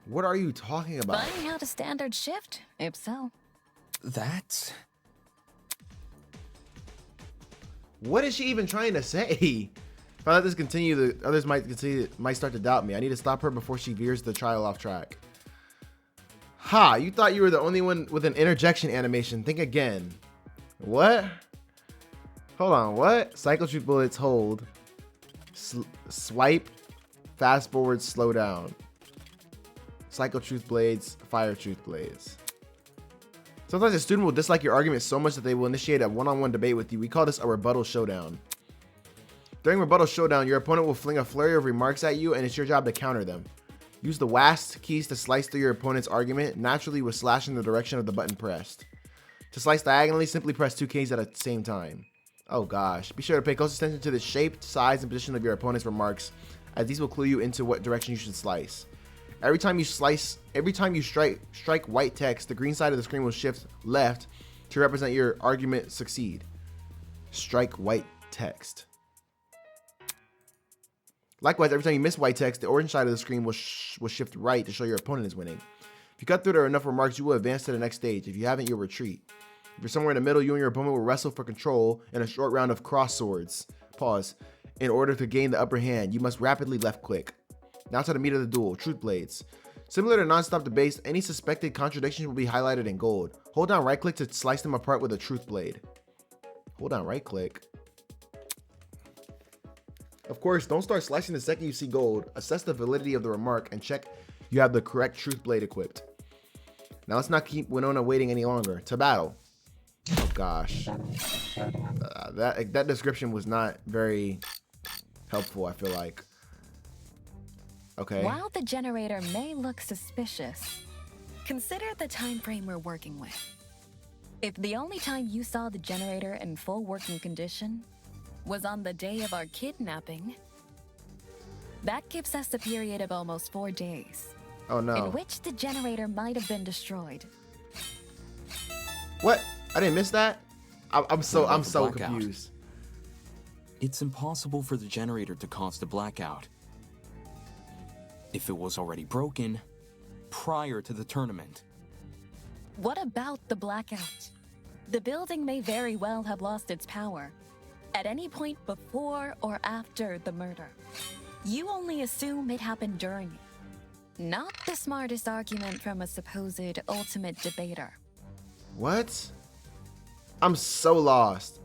What are you talking about? Finding out a standard shift, if so. That? What is she even trying to say? If I let this continue, the others might start to doubt me. I need to stop her before she veers the trial off track. Ha! You thought you were the only one with an interjection animation. Think again. What? Hold on. What? Cycle truth bullets hold. Swipe. Fast forward. Slow down. Cycle truth blades. Fire truth blades. Sometimes a student will dislike your argument so much that they will initiate a one-on-one debate with you. We call this a rebuttal showdown. During rebuttal showdown, your opponent will fling a flurry of remarks at you, and it's your job to counter them. Use the WASD keys to slice through your opponent's argument, naturally with slash in the direction of the button pressed. To slice diagonally, simply press 2 keys at the same time. Oh gosh. Be sure to pay close attention to the shape, size, and position of your opponent's remarks, as these will clue you into what direction you should slice. Every time you strike white text, the green side of the screen will shift left to represent your argument succeed. Strike white text. Likewise, every time you miss white text, the orange side of the screen will shift right to show your opponent is winning. If you cut through there enough remarks, you will advance to the next stage. If you haven't, you'll retreat. If you're somewhere in the middle, you and your opponent will wrestle for control in a short round of cross swords. Pause. In order to gain the upper hand, you must rapidly left click. Now to the meat of the duel, truth blades. Similar to non-stop debates, any suspected contradictions will be highlighted in gold. Hold down right click to slice them apart with a truth blade. Hold down right click. Of course, don't start slicing the second you see gold. Assess the validity of the remark and check you have the correct truth blade equipped. Now let's not keep Winona waiting any longer. To battle. Oh gosh. That description was not very helpful, I feel like. Okay. While the generator may look suspicious, consider the time frame we're working with. If the only time you saw the generator in full working condition was on the day of our kidnapping, that gives us a period of almost 4 days. Oh no. In which the generator might have been destroyed. What? I didn't miss that? I'm so confused. It's impossible for the generator to cause the blackout if it was already broken prior to the tournament. What about the blackout? The building may very well have lost its power at any point before or after the murder. You only assume it happened during it. Not the smartest argument from a supposed ultimate debater. What? I'm so lost.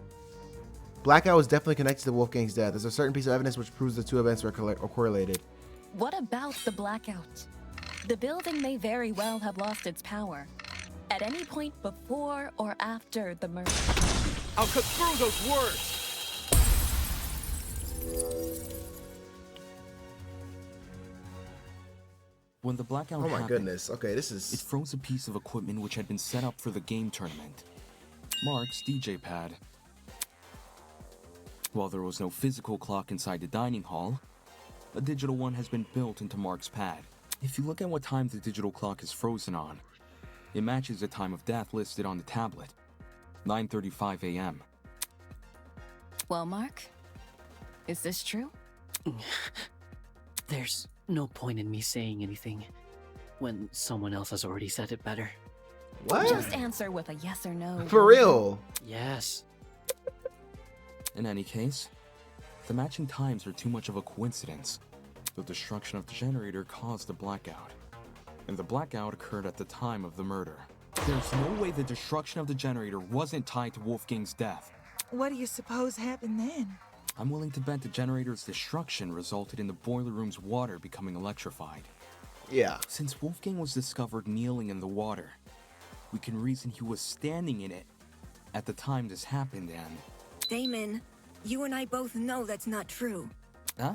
Blackout was definitely connected to Wolfgang's death. There's a certain piece of evidence which proves the two events are correlated. What about the blackout? The building may very well have lost its power at any point before or after the murder. I'll cut through those words! When the blackout Oh my happened, goodness. Okay, this is... it froze a piece of equipment which had been set up for the game tournament. Mark's DJ pad. While there was no physical clock inside the dining hall, a digital one has been built into Mark's pad. If you look at what time the digital clock is frozen on, it matches the time of death listed on the tablet, 9:35 a.m. Well, Mark, is this true? There's no point in me saying anything when someone else has already said it better. What? Just answer with a yes or no. For real? Yes. In any case, the matching times are too much of a coincidence. The destruction of the generator caused the blackout, and the blackout occurred at the time of the murder. There's no way the destruction of the generator wasn't tied to Wolfgang's death. What do you suppose happened then? I'm willing to bet the generator's destruction resulted in the boiler room's water becoming electrified. Yeah. Since Wolfgang was discovered kneeling in the water, we can reason he was standing in it at the time this happened and... Damon, you and I both know that's not true. Huh?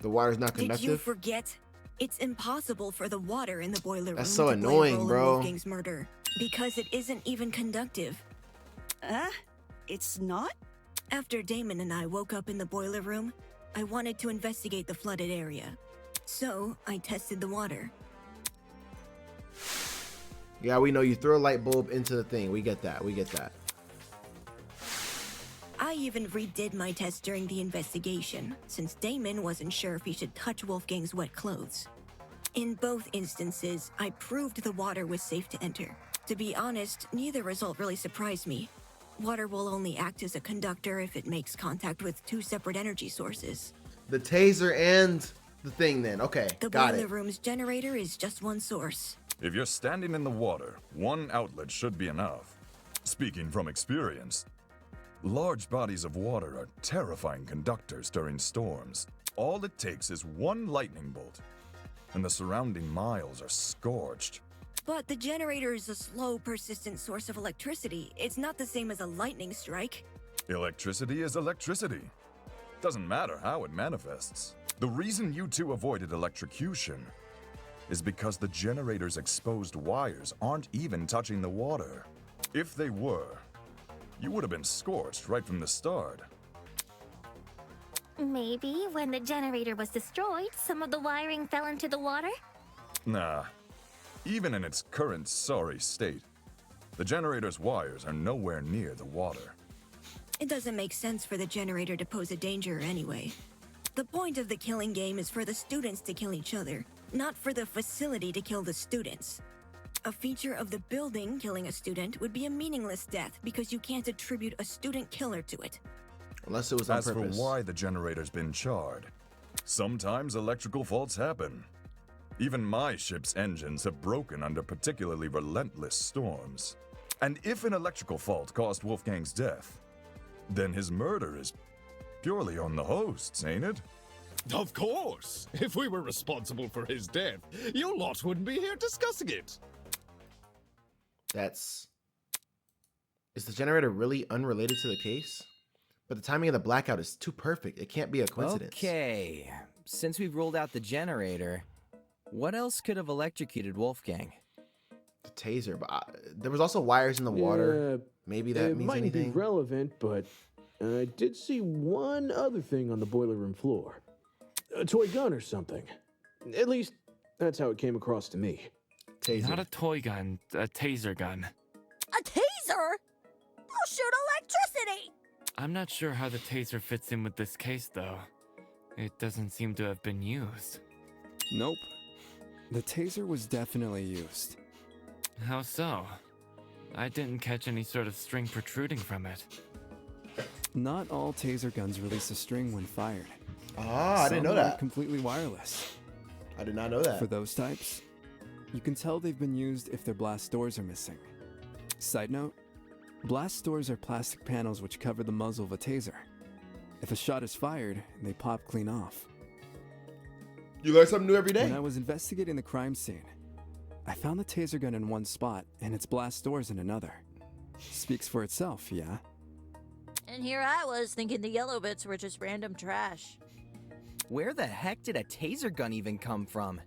The water's not conductive? Did you forget? It's impossible for the water in the boiler room That's so to annoying, play a role bro. in Wolfgang's murder, because it isn't even conductive. It's not? After Damon and I woke up in the boiler room, I wanted to investigate the flooded area. So, I tested the water. Yeah, we know you throw a light bulb into the thing. We get that. We get that. I even redid my test during the investigation, since Damon wasn't sure if he should touch Wolfgang's wet clothes. In both instances, I proved the water was safe to enter. To be honest, neither result really surprised me. Water will only act as a conductor if it makes contact with two separate energy sources. The taser and the thing then. Okay, The got boiler it. room's generator is just one source. If you're standing in the water, one outlet should be enough. Speaking from experience, large bodies of water are terrifying conductors during storms. All it takes is one lightning bolt, and the surrounding miles are scorched. But the generator is a slow, persistent source of electricity. It's not the same as a lightning strike. Electricity is electricity. Doesn't matter how it manifests. The reason you two avoided electrocution is because the generator's exposed wires aren't even touching the water. If they were, you would have been scorched right from the start. Maybe when the generator was destroyed, some of the wiring fell into the water? Nah. Even in its current sorry state, the generator's wires are nowhere near the water. It doesn't make sense for the generator to pose a danger anyway. The point of the killing game is for the students to kill each other, not for the facility to kill the students. A feature of the building killing a student would be a meaningless death because you can't attribute a student killer to it. Unless it was on As purpose. for why the generator's been charred, sometimes electrical faults happen. Even my ship's engines have broken under particularly relentless storms. And if an electrical fault caused Wolfgang's death, then his murder is purely on the hosts, ain't it? Of course! If we were responsible for his death, you lot wouldn't be here discussing it. Is the generator really unrelated to the case? But the timing of the blackout is too perfect. It can't be a coincidence. Okay, since we've ruled out the generator, what else could have electrocuted Wolfgang? The taser, but there was also wires in the water. Maybe that means might anything. be relevant, but I did see one other thing on the boiler room floor. A toy gun or something. At least, that's how it came across to me. Taser. Not a toy gun, a taser gun. A taser? I'll shoot electricity! I'm not sure how the taser fits in with this case, though. It doesn't seem to have been used. Nope. The taser was definitely used. How so? I didn't catch any sort of string protruding from it. Not all taser guns release a string when fired. Ah, I didn't know Some are that. completely wireless. I did not know that. For those types, you can tell they've been used if their blast doors are missing. Side note, blast doors are plastic panels which cover the muzzle of a taser. If a shot is fired, they pop clean off. You learn something new every day. When I was investigating the crime scene, I found the taser gun in one spot and its blast doors in another. Speaks for itself, yeah? And here I was thinking the yellow bits were just random trash. Where the heck did a taser gun even come from?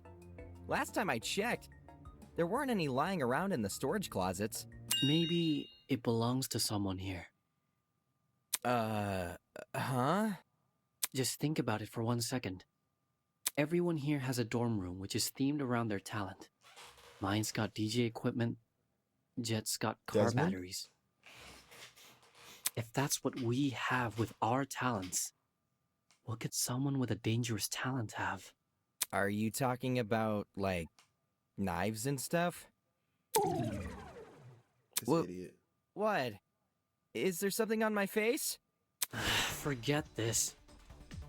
Last time I checked, there weren't any lying around in the storage closets. Maybe it belongs to someone here. Huh? Just think about it for 1 second. Everyone here has a dorm room which is themed around their talent. Mine's got DJ equipment, Jet's got car Desmond? batteries. If that's what we have with our talents, what could someone with a dangerous talent have? Are you talking about, like, knives and stuff? This idiot. What? Is there something on my face? Forget this.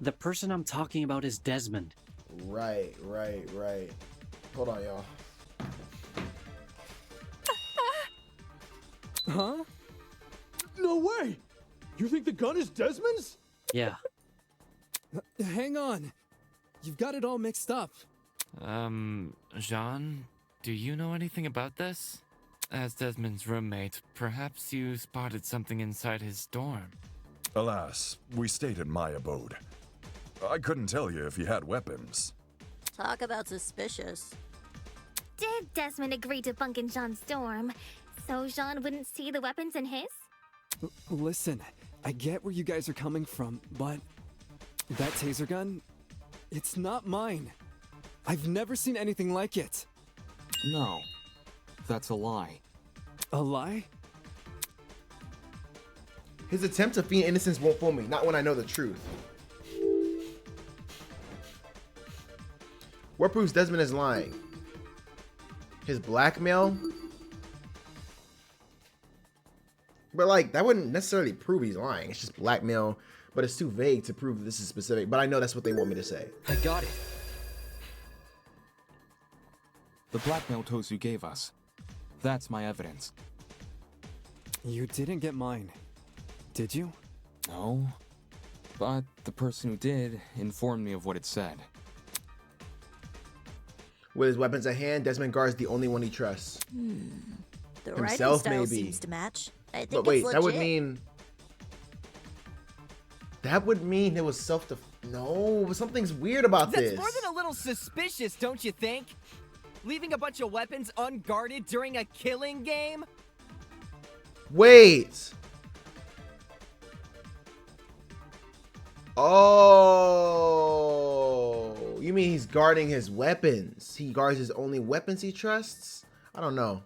The person I'm talking about is Desmond. Right. Hold on, y'all. Huh? No way! You think the gun is Desmond's? Yeah. Hang on. You've got it all mixed up. Jean, do you know anything about this? As Desmond's roommate, perhaps you spotted something inside his dorm. Alas, we stayed in my abode. I couldn't tell you if he had weapons. Talk about suspicious. Did Desmond agree to bunk in Jean's dorm so Jean wouldn't see the weapons in his? Listen, I get where you guys are coming from, but that taser gun, it's not mine. I've never seen anything like it. No, that's a lie. A lie? His attempt to feign innocence won't fool me, not when I know the truth. What proves Desmond is lying? His blackmail? But like, that wouldn't necessarily prove he's lying. It's just blackmail, but it's too vague to prove that this is specific. But I know that's what they want me to say. I got it. The blackmail tools you gave us. That's my evidence. You didn't get mine, did you? No. But the person who did informed me of what it said. With his weapons at hand, Desmond guards the only one he trusts. The writing Himself, style maybe. seems to match. I think But wait, it's that would legit. mean... That would mean it was No, something's weird about That's this. more than a little suspicious, don't you think? Leaving a bunch of weapons unguarded during a killing game? Wait. Oh, you mean he's guarding his weapons? He guards his only weapons he trusts? I don't know.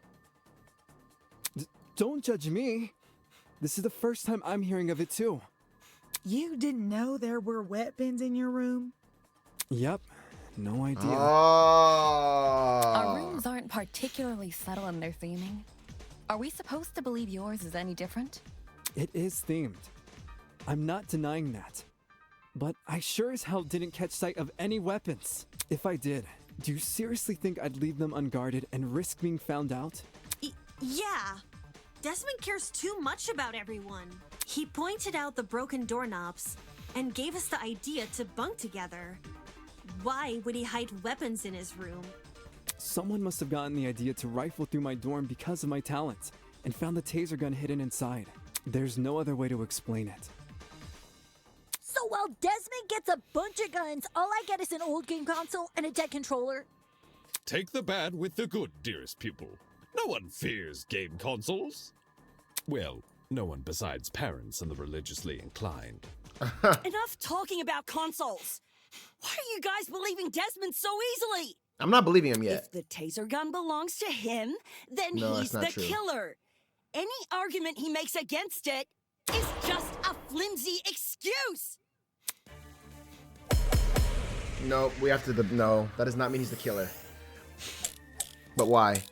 Don't judge me. This is the first time I'm hearing of it too. You didn't know there were weapons in your room? Yep, no idea. Our rooms aren't particularly subtle in their theming. Are we supposed to believe yours is any different? It is themed. I'm not denying that. But I sure as hell didn't catch sight of any weapons. If I did, do you seriously think I'd leave them unguarded and risk being found out? Yeah. Desmond cares too much about everyone. He pointed out the broken doorknobs and gave us the idea to bunk together. Why would he hide weapons in his room? Someone must have gotten the idea to rifle through my dorm because of my talent and found the taser gun hidden inside. There's no other way to explain it. So while Desmond gets a bunch of guns, all I get is an old game console and a dead controller. Take the bad with the good, dearest pupil. No one fears game consoles. Well, no one besides parents and the religiously inclined. Enough talking about consoles. Why are you guys believing Desmond so easily? I'm not believing him yet. If the taser gun belongs to him, then No, he's that's not the true. killer. Any argument he makes against it is just a flimsy excuse. No, we have to. No, that does not mean he's the killer. But why?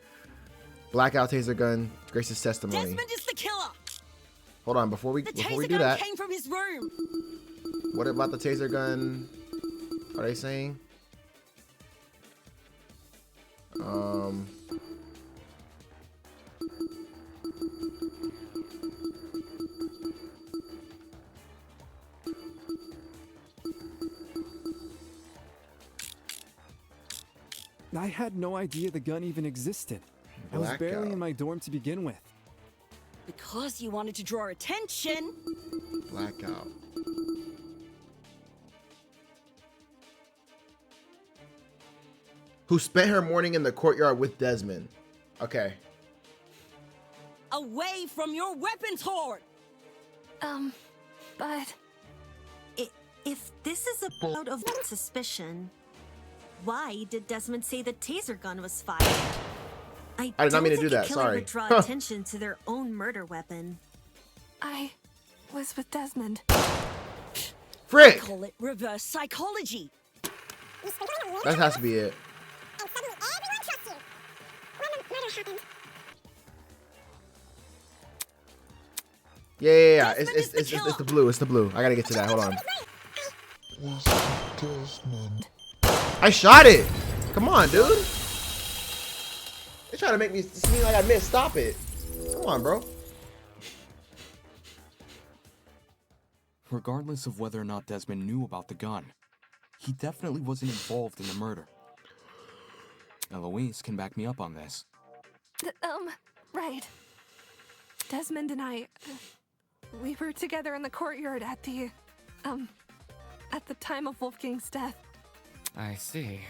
Blackout taser gun. Grace's testimony. Desmond is the killer. Hold on, before we The do taser gun that, came from his room. what about the taser gun? Are they saying? I had no idea the gun even existed. I was barely Blackout. in my dorm to begin with. Because you wanted to draw attention. Blackout. Who spent her morning in the courtyard with Desmond. Okay. Away from your weapons hoard. But If this is a cloud of suspicion, why did Desmond say the taser gun was fired? I did not mean to don't do think a that, killer sorry. would draw Huh. attention to their own murder weapon. I was with Desmond. Frick! Call it reverse psychology. That has to be it. Yeah. It's the blue. It's the blue. I gotta get to that. Hold on. I shot it. Come on, dude. They trying to make me seem like I missed. Stop it. Come on, bro. Regardless of whether or not Desmond knew about the gun, he definitely wasn't involved in the murder. Eloise can back me up on this. Right. Desmond and I, we were together in the courtyard at the time of Wolfgang's death. I see.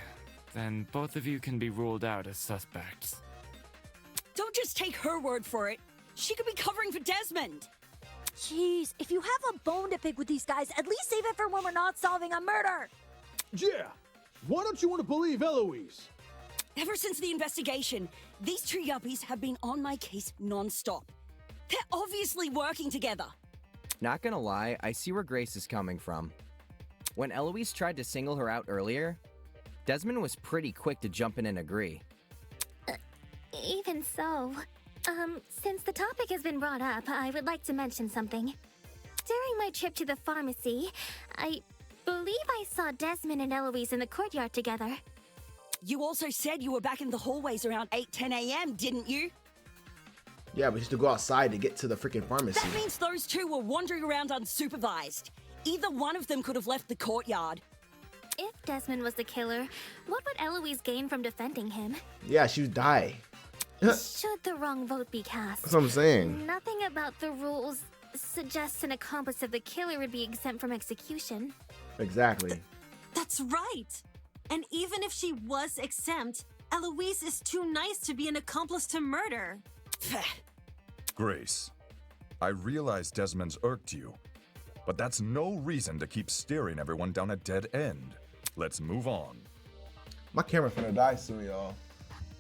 Then both of you can be ruled out as suspects. Don't just take her word for it. She could be covering for Desmond. Jeez, if you have a bone to pick with these guys, at least save it for when we're not solving a murder. Yeah. Why don't you want to believe Eloise? Ever since the investigation, these two yuppies have been on my case non-stop. They're obviously working together. Not gonna lie, I see where Grace is coming from. When Eloise tried to single her out earlier, Desmond was pretty quick to jump in and agree. Even so, since the topic has been brought up, I would like to mention something. During my trip to the pharmacy, I believe I saw Desmond and Eloise in the courtyard together. You also said you were back in the hallways around 8-10 a.m., didn't you? Yeah, we used to go outside to get to the freaking pharmacy. That means those two were wandering around unsupervised. Either one of them could have left the courtyard. If Desmond was the killer, what would Eloise gain from defending him? Yeah, she would die. Should the wrong vote be cast? That's what I'm saying. Nothing about the rules suggests an accomplice of the killer would be exempt from execution. Exactly. That's right. And even if she was exempt, Eloise is too nice to be an accomplice to murder. Grace, I realize Desmond's irked you, but that's no reason to keep steering everyone down a dead end. Let's move on. My camera's gonna die soon, y'all.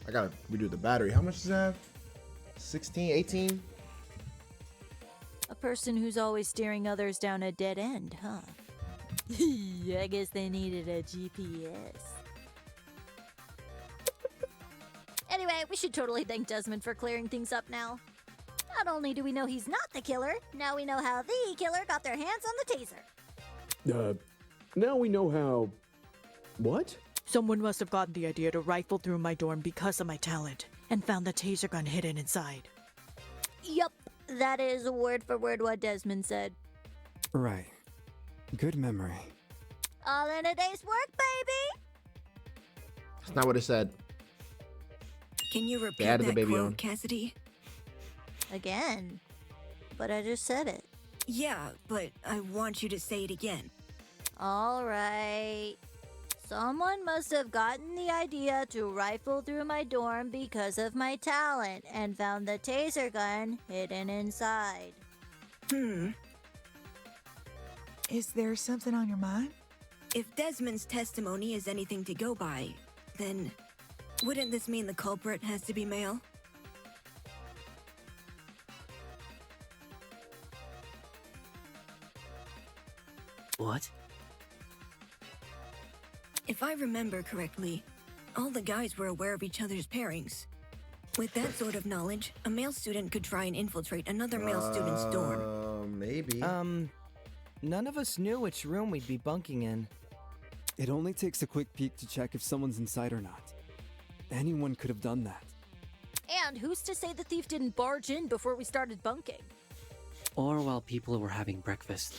I gotta redo the battery. How much does it have? 16, 18? A person who's always steering others down a dead end, huh? I guess they needed a GPS. Anyway, we should totally thank Desmond for clearing things up now. Not only do we know he's not the killer, now we know how the killer got their hands on the taser. Now we know how... What? Someone must have gotten the idea to rifle through my dorm because of my talent, and found the taser gun hidden inside. Yup, that is word for word what Desmond said. Right. Good memory. All in a day's work, baby! That's not what it said. Can you repeat Dad of the that baby quote, on. Cassidy? Again. But I just said it. Yeah, but I want you to say it again. Alright. Someone must have gotten the idea to rifle through my dorm because of my talent and found the taser gun hidden inside. Is there something on your mind? If Desmond's testimony is anything to go by, then wouldn't this mean the culprit has to be male? What? If I remember correctly, all the guys were aware of each other's pairings. With that sort of knowledge, a male student could try and infiltrate another male student's dorm. Maybe. None of us knew which room we'd be bunking in. It only takes a quick peek to check if someone's inside or not. Anyone could have done that. And who's to say the thief didn't barge in before we started bunking? Or while people were having breakfast.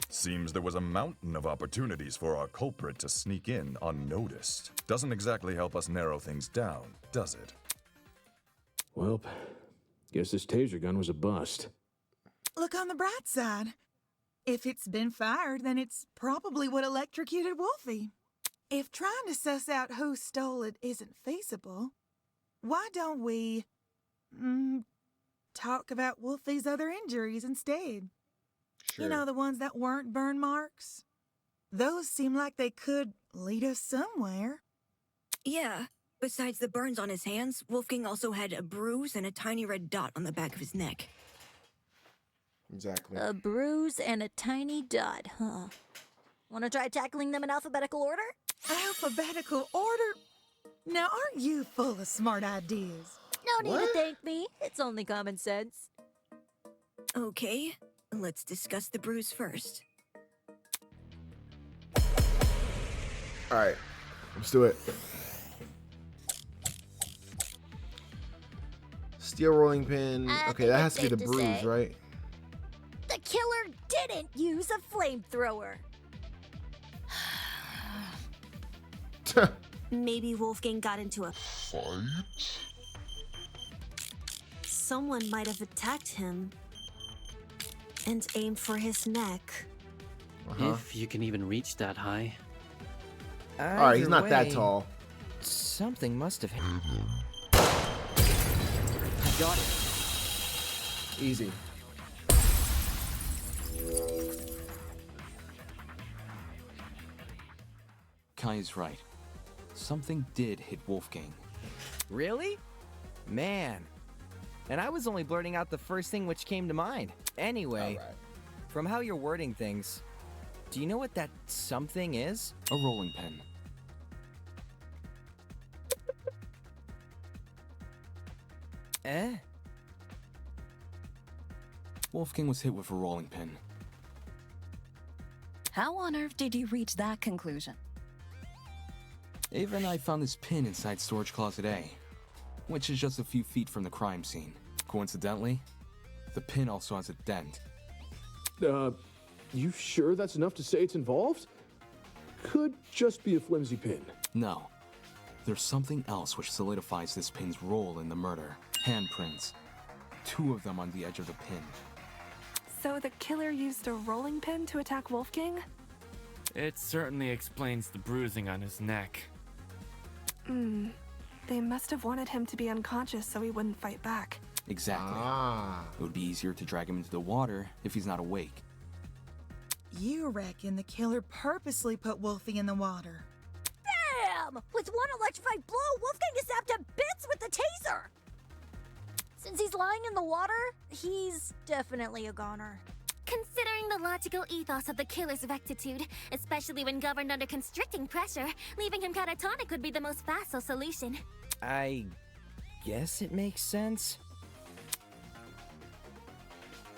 Seems there was a mountain of opportunities for our culprit to sneak in unnoticed. Doesn't exactly help us narrow things down, does it? Well, guess this taser gun was a bust. Look on the bright side. If it's been fired, then it's probably what electrocuted Wolfie. If trying to suss out who stole it isn't feasible, why don't we talk about Wolfie's other injuries instead? Sure. You know, the ones that weren't burn marks? Those seem like they could lead us somewhere. Yeah. Besides the burns on his hands, Wolfgang also had a bruise and a tiny red dot on the back of his neck. Exactly. A bruise and a tiny dot, huh? Want to try tackling them in alphabetical order? Alphabetical order? Now, aren't you full of smart ideas? No need to thank me. It's only common sense. Okay, let's discuss the bruise first. Alright, let's do it. Steel rolling pin. Okay, that has to be the bruise, right? The killer didn't use a flamethrower. Maybe Wolfgang got into a fight? Someone might have attacked him and aimed for his neck. If you can even reach that high. Alright, he's not that tall. Something must have hit him. I got it. Easy. Kai is right. Something did hit Wolfgang. Really? Man. And I was only blurting out the first thing which came to mind. Anyway, from how you're wording things, do you know what that something is? A rolling pin. Eh? Wolfgang was hit with a rolling pin. How on earth did you reach that conclusion? Ava and I found this pin inside storage closet A, which is just a few feet from the crime scene. Coincidentally, the pin also has a dent. You sure that's enough to say it's involved? Could just be a flimsy pin. No. There's something else which solidifies this pin's role in the murder. Handprints. 2 of them on the edge of the pin. So the killer used a rolling pin to attack Wolfgang? It certainly explains the bruising on his neck. They must have wanted him to be unconscious so he wouldn't fight back. Exactly. It would be easier to drag him into the water if he's not awake. You reckon the killer purposely put Wolfie in the water? Bam! With one electrified blow, Wolfgang is zapped to bits with the taser! Since he's lying in the water, he's definitely a goner. Considering the logical ethos of the killer's rectitude, especially when governed under constricting pressure, leaving him catatonic would be the most facile solution. I guess it makes sense.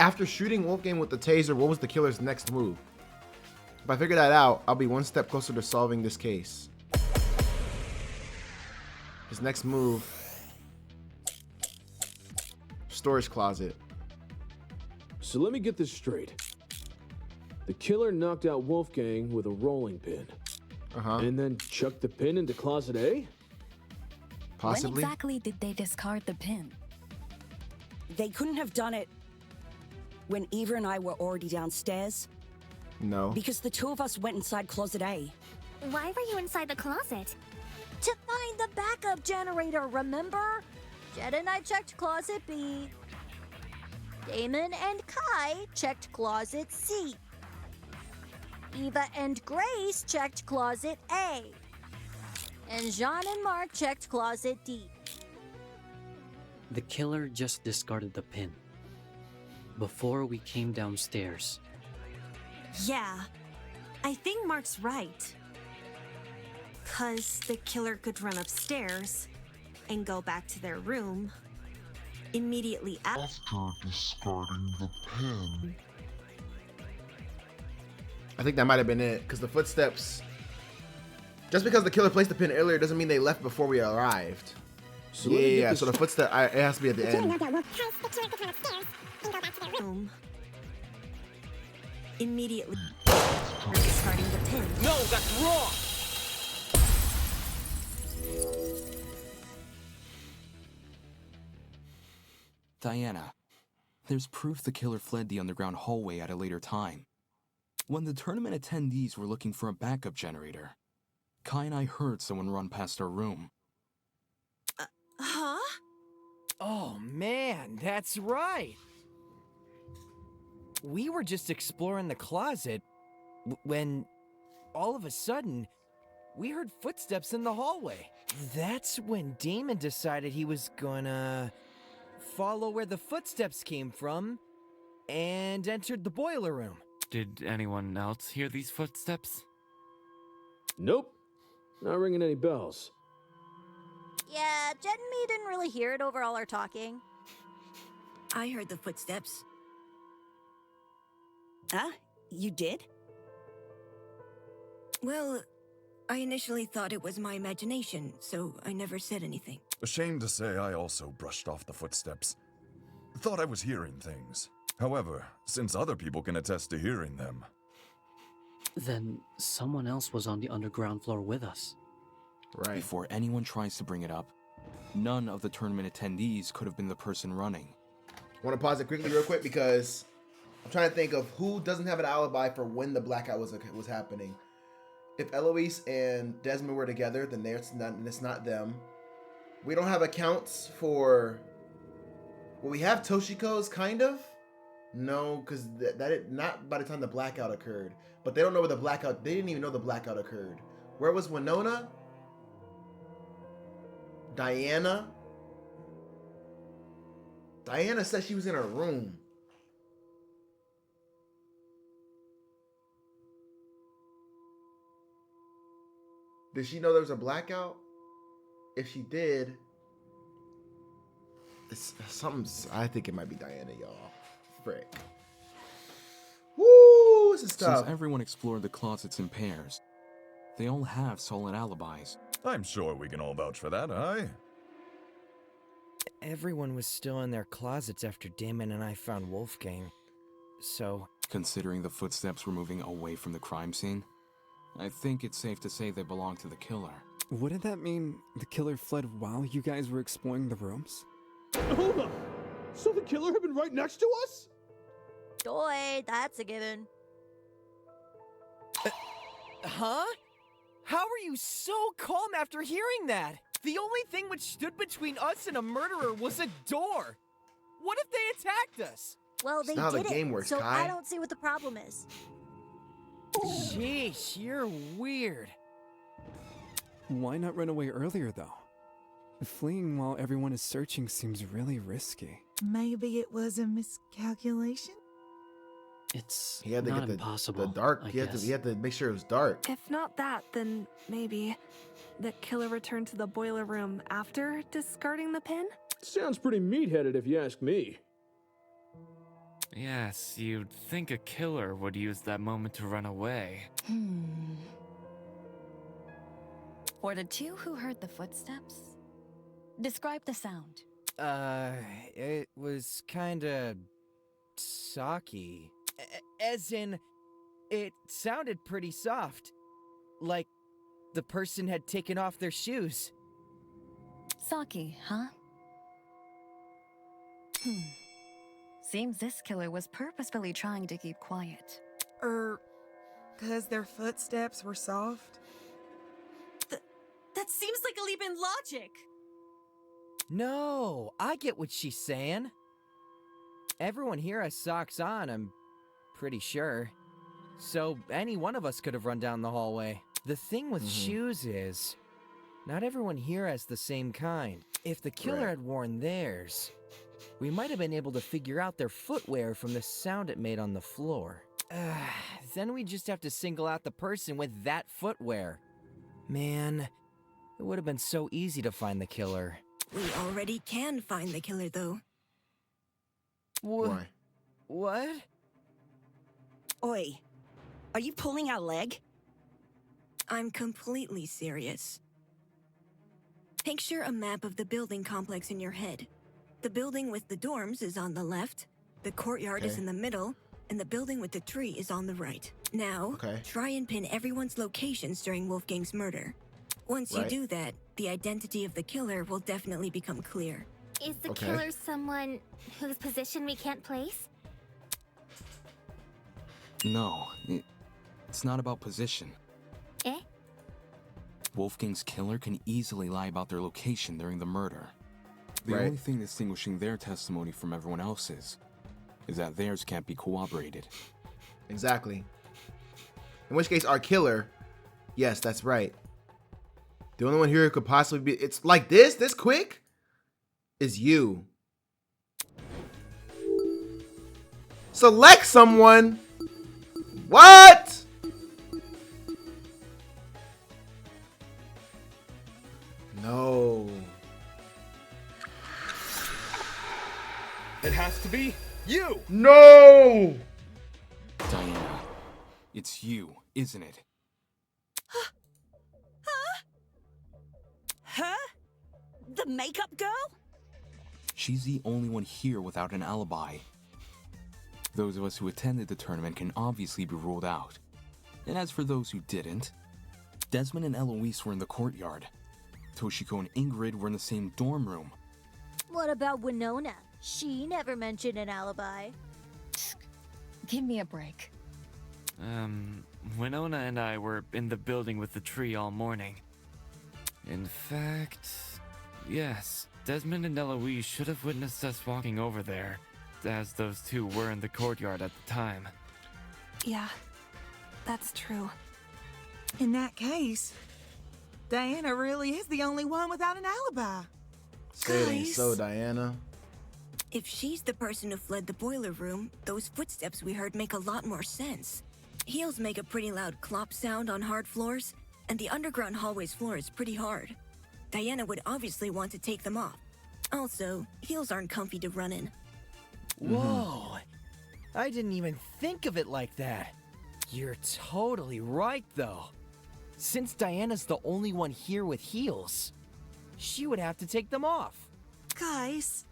After shooting Wolfgang with the taser, what was the killer's next move? If I figure that out, I'll be one step closer to solving this case. His next move, storage closet. So let me get this straight. The killer knocked out Wolfgang with a rolling pin. And then chucked the pin into closet A? When exactly did they discard the pin? They couldn't have done it when Eva and I were already downstairs. No. Because the two of us went inside closet A. Why were you inside the closet? To find the backup generator, remember? Jed and I checked closet B. Damon and Kai checked closet C. Eva and Grace checked closet A. And Jean and Mark checked closet D. The killer just discarded the pin before we came downstairs. Yeah, I think Mark's right. 'Cause the killer could run upstairs and go back to their room immediately after discarding the pin. I think that might have been it, because the footsteps... Just because the killer placed the pin earlier doesn't mean they left before we arrived. So yeah, so the footstep, it has to be at the end. Immediately discarding the pin. No, that's wrong! Diana, there's proof the killer fled the underground hallway at a later time. When the tournament attendees were looking for a backup generator, Kai and I heard someone run past our room. Huh? Oh man, that's right. We were just exploring the closet when all of a sudden we heard footsteps in the hallway. That's when Damon decided he was gonna follow where the footsteps came from and entered the boiler room. Did anyone else hear these footsteps? Nope. Not ringing any bells. Yeah, Jed and me didn't really hear it over all our talking. I heard the footsteps. Huh? You did? Well, I initially thought it was my imagination, so I never said anything. Ashamed to say I also brushed off the footsteps. Thought I was hearing things. However, since other people can attest to hearing them... Then someone else was on the underground floor with us. Right. Before anyone tries to bring it up, none of the tournament attendees could have been the person running. I want to pause it quickly real quick because I'm trying to think of who doesn't have an alibi for when the blackout was happening. If Eloise and Desmond were together, then it's not them. We don't have accounts for... Well, we have Toshiko's, kind of. No, because not by the time the blackout occurred. But they don't know where the blackout... They didn't even know the blackout occurred. Where was Winona? Diana? Diana said she was in her room. Did she know there was a blackout? If she did, it's something. I think it might be Diana, y'all. Frick. Woo! This is tough. Since everyone explored the closets in pairs, they all have solid alibis. I'm sure we can all vouch for that, aye? Everyone was still in their closets after Damon and I found Wolfgang, so... Considering the footsteps were moving away from the crime scene, I think it's safe to say they belong to the killer. Wouldn't that mean the killer fled while you guys were exploring the rooms? Hold on! So the killer had been right next to us? Joy, that's a given. Huh? How are you so calm after hearing that? The only thing which stood between us and a murderer was a door. What if they attacked us? Well, they how the did game it, works, so Kai. I don't see what the problem is. Sheesh, you're weird. Why not run away earlier, though? Fleeing while everyone is searching seems really risky. Maybe it was a miscalculation? It's He had to not get the impossible. dark. I He had guess. to make sure it was dark. If not that, then maybe the killer returned to the boiler room after discarding the pin? Sounds pretty meat-headed if you ask me. Yes, you'd think a killer would use that moment to run away. For the two who heard the footsteps, describe the sound. It was kinda socky. As in, it sounded pretty soft. Like the person had taken off their shoes. Saki, huh? Seems this killer was purposefully trying to keep quiet. 'Cause their footsteps were soft? That seems like a leap in logic. No, I get what she's saying. Everyone here has socks on, I'm pretty sure. So any one of us could have run down the hallway. The thing with shoes is, not everyone here has the same kind. If the killer had worn theirs, we might have been able to figure out their footwear from the sound it made on the floor. Then we just have to single out the person with that footwear. Man, it would have been so easy to find the killer. We already can find the killer, though. Why? What? Oi, are you pulling our leg? I'm completely serious. Picture a map of the building complex in your head. The building with the dorms is on the left, the courtyard is in the middle, and the building with the tree is on the right. Now, try and pin everyone's locations during Wolfgang's murder. Once you do that, the identity of the killer will definitely become clear. Is the killer someone whose position we can't place? No, it's not about position. Eh? Wolfgang's killer can easily lie about their location during the murder. The Right. only thing distinguishing their testimony from everyone else's is that theirs can't be corroborated. Exactly. In which case, our killer, yes, that's right. The only one here who could possibly be, it's like this quick, is you. Select someone. What? No. It has to be you! No! Diana, it's you, isn't it? Her? The makeup girl? She's the only one here without an alibi. Those of us who attended the tournament can obviously be ruled out. And as for those who didn't, Desmond and Eloise were in the courtyard. Toshiko and Ingrid were in the same dorm room. What about Winona? She never mentioned an alibi. Give me a break. Winona and I were in the building with the tree all morning. In fact, yes, Desmond and Eloise should have witnessed us walking over there, as those two were in the courtyard at the time. Yeah, that's true. In that case, Diana really is the only one without an alibi. Say it ain't so, Diana. If she's the person who fled the boiler room, those footsteps we heard make a lot more sense. Heels make a pretty loud clop sound on hard floors, and the underground hallway's floor is pretty hard. Diana would obviously want to take them off. Also, heels aren't comfy to run in. Whoa. I didn't even think of it like that. You're totally right, though. Since Diana's the only one here with heels, she would have to take them off. Guys,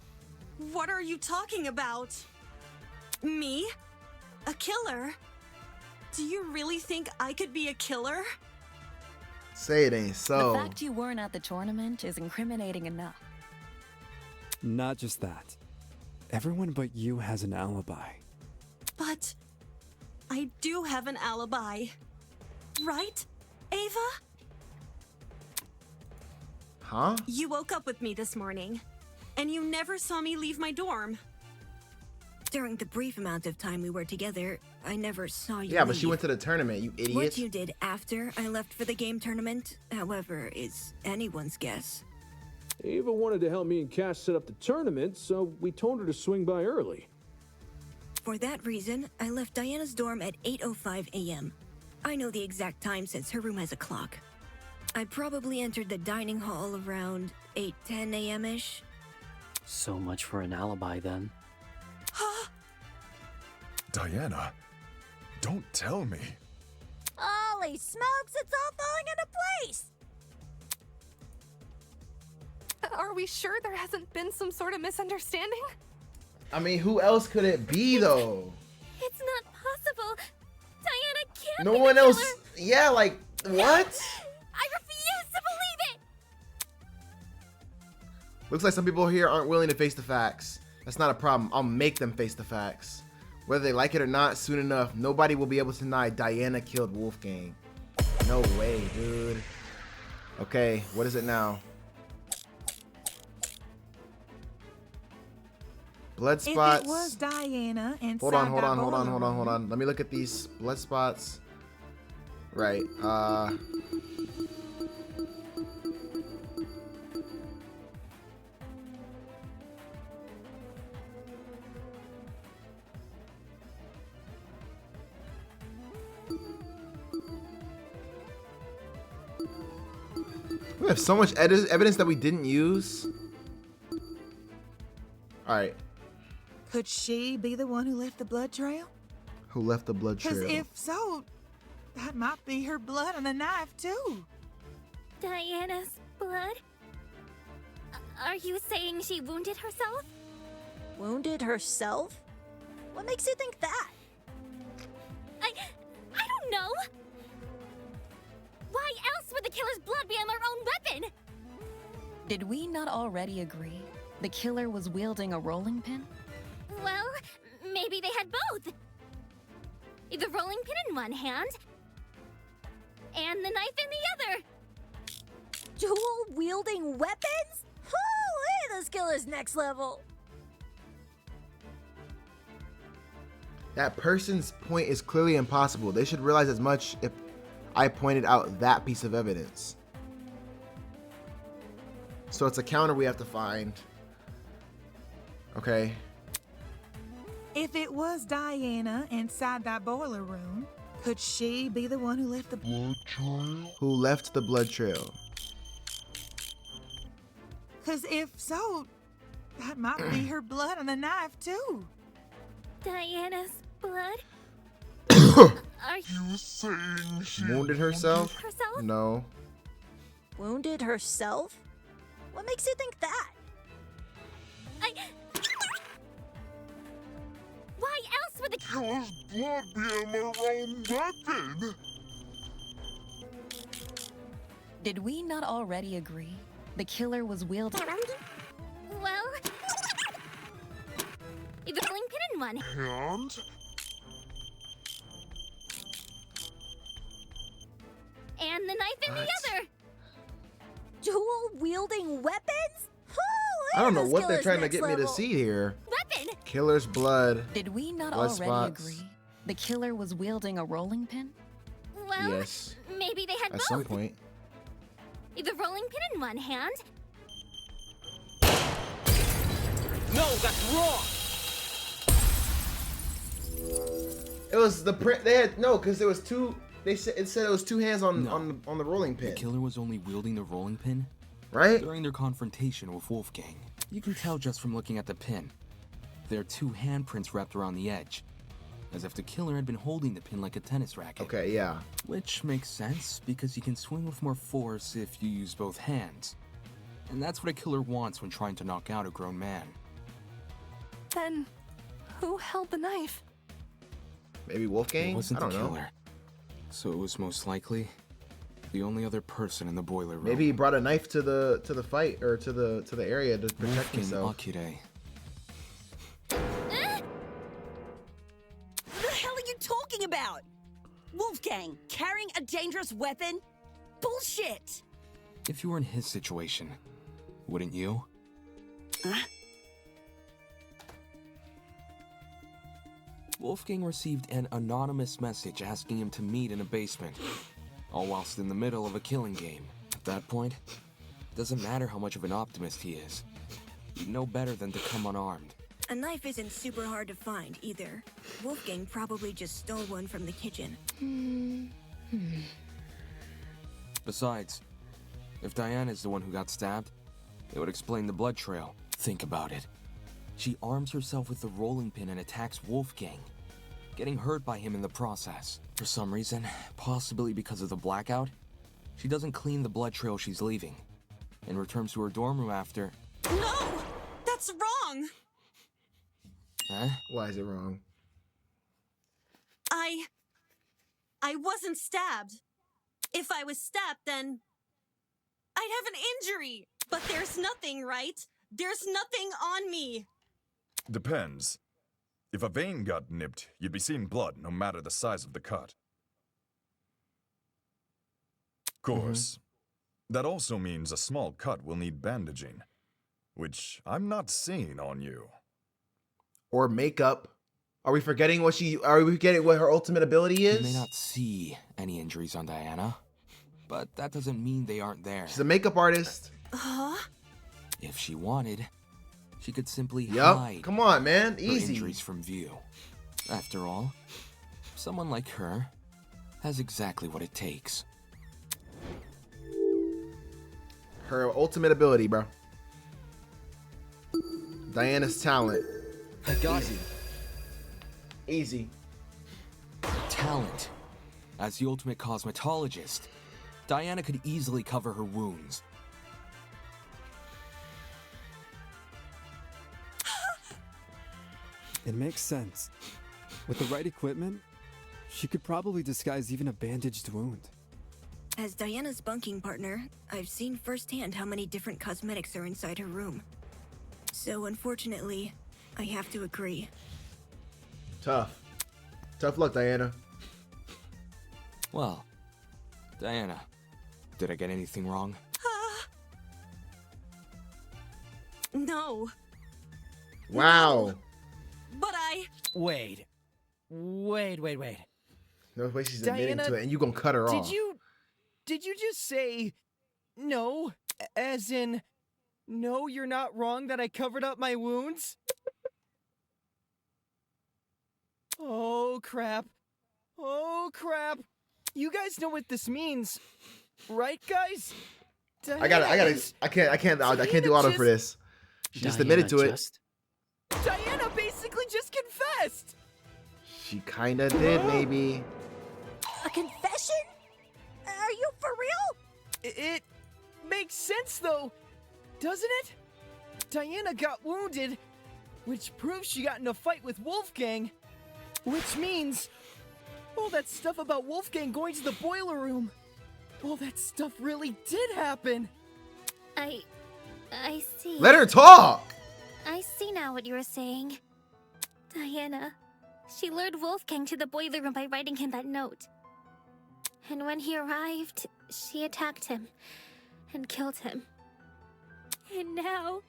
what are you talking about? Me? A killer? Do you really think I could be a killer? Say it ain't so. The fact you weren't at the tournament is incriminating enough. Not just that. Everyone but you has an alibi. But I do have an alibi. Right, Ava? Huh? You woke up with me this morning, and you never saw me leave my dorm. During the brief amount of time we were together, I never saw you Yeah, but leave. she went to the tournament, you idiot. What you did after I left for the game tournament, however, is anyone's guess. Ava wanted to help me and Cash set up the tournament, so we told her to swing by early. For that reason, I left Diana's dorm at 8:05 a.m. I know the exact time since her room has a clock. I probably entered the dining hall around 8:10 a.m.-ish. So much for an alibi then. Diana, don't tell me. Holy smokes, it's all falling into place! Are we sure there hasn't been some sort of misunderstanding? I mean, who else could it be though? It's not possible. Diana can't No be one the else. killer. Yeah, like what? I refuse to believe it. Looks like some people here aren't willing to face the facts. That's not a problem. I'll make them face the facts. Whether they like it or not, soon enough, nobody will be able to deny Diana killed Wolfgang. No way, dude. Okay, what is it now? Blood spots. If it was Diana and Hold on. Let me look at these blood spots. Right. We have so much evidence that we didn't use. All right. Could she be the one who left the blood trail? Who left the blood Because trail? if so, that might be her blood on the knife too. Diana's blood? Are you saying she wounded herself? Wounded herself? What makes you think that? I don't know. Why else would the killer's blood be on their own weapon? Did we not already agree the killer was wielding a rolling pin? Well, maybe they had both. The rolling pin in one hand, and the knife in the other. Dual-wielding weapons? Holy, this killer's next level. That person's point is clearly impossible. They should realize as much if I pointed out that piece of evidence. So it's a counter we have to find. Okay. If it was Diana inside that boiler room, could she be the one who left the blood trail? Who left the blood trail? Because if so, that might be her blood on the knife too. Diana's blood? Are you saying she Wounded herself? herself? No. Wounded herself? What makes you think that? Why else would the killer's blood be on their own weapon? Did we not already agree the killer was wielding? Well, the rolling pin in one hand, and the knife in the other. Dual-wielding weapons? Holy, I don't know this what they're killer's trying to next get me to level. see here. Weapon. Killer's blood. Did we not blood already spots. agree the killer was wielding a rolling pin? Well, Yes. maybe they had At both. some point. The rolling pin in one hand. No, that's wrong. It was the print. They had no, because there was two. They said it was two hands on No. on the rolling pin. The killer was only wielding the rolling pin right during their confrontation with Wolfgang. You can tell just from looking at the pin. There are two handprints wrapped around the edge, as if the killer had been holding the pin like a tennis racket. Okay, yeah. Which makes sense, because you can swing with more force if you use both hands. And that's what a killer wants when trying to knock out a grown man. Then, who held the knife? Maybe Wolfgang? It wasn't I don't the know. killer. So it was most likely the only other person in the boiler room. Maybe he brought a knife to the fight or to the area to protect Wolfgang himself. Akire. What the hell are you talking about? Wolfgang, carrying a dangerous weapon? Bullshit! If you were in his situation, wouldn't you? Wolfgang received an anonymous message asking him to meet in a basement, all whilst in the middle of a killing game. At that point, Doesn't matter how much of an optimist he is. He'd know better than to come unarmed. A knife isn't super hard to find, either. Wolfgang probably just stole one from the kitchen. Besides, if Diana's the one who got stabbed, it would explain the blood trail. Think about it. She arms herself with the rolling pin and attacks Wolfgang, getting hurt by him in the process. For some reason, possibly because of the blackout, she doesn't clean the blood trail she's leaving, and returns to her dorm room after. No! That's wrong! Huh? Why is it wrong? I wasn't stabbed. If I was stabbed, then I'd have an injury. But there's nothing, right? There's nothing on me. Depends. If a vein got nipped, you'd be seeing blood no matter the size of the cut. Of course. That also means a small cut will need bandaging, which I'm not seeing on you. Or makeup. Are we forgetting what her ultimate ability is? You may not see any injuries on Diana, but that doesn't mean they aren't there. She's a makeup artist. If she wanted, she could simply Yup. hide. Come on, man. her Easy. injuries from view. After all, someone like her has exactly what it takes. Her ultimate ability, bro. Diana's talent. I got Easy. Easy. Talent. As the ultimate cosmetologist, Diana could easily cover her wounds. It makes sense. With the right equipment, she could probably disguise even a bandaged wound. As Diana's bunking partner, I've seen firsthand how many different cosmetics are inside her room. So unfortunately, I have to agree. Tough. Tough luck, Diana. Well, Diana, did I get anything wrong? No. Wow. But Wait. No way she's admitting Diana, to it, and you gonna cut her off. Did you just say no? As in, no, you're not wrong that I covered up my wounds? Oh, crap. Oh, crap. You guys know what this means, right, guys? I can't do auto for this. She just admitted to it. Diana basically just confessed. She kinda did, maybe. A confession? Are you for real? It makes sense, though, doesn't it? Diana got wounded, which proves she got in a fight with Wolfgang, which means all that stuff about Wolfgang going to the boiler room, all that stuff really did happen. I see. Let her talk! I see now what you were saying. Diana, she lured Wolfgang to the boiler room by writing him that note. And when he arrived, she attacked him and killed him. And now,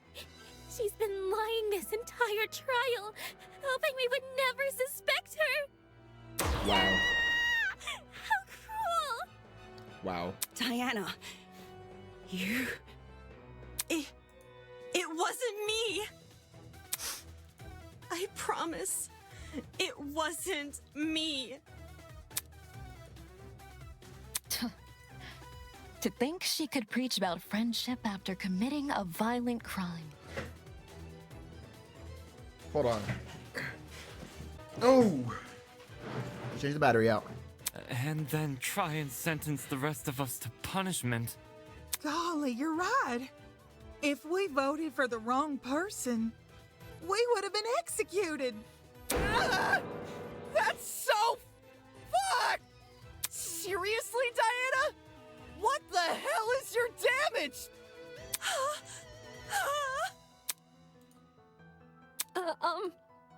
she's been lying this entire trial, hoping we would never suspect her. Wow. How cruel! Wow. Diana, you... It wasn't me. I promise. It wasn't me. To think she could preach about friendship after committing a violent crime. Hold on. Oh! Change the battery out. And then try and sentence the rest of us to punishment. Golly, you're right. If we voted for the wrong person, we would have been executed. Ah! That's so fucked! Seriously, Diana? What the hell is your damage?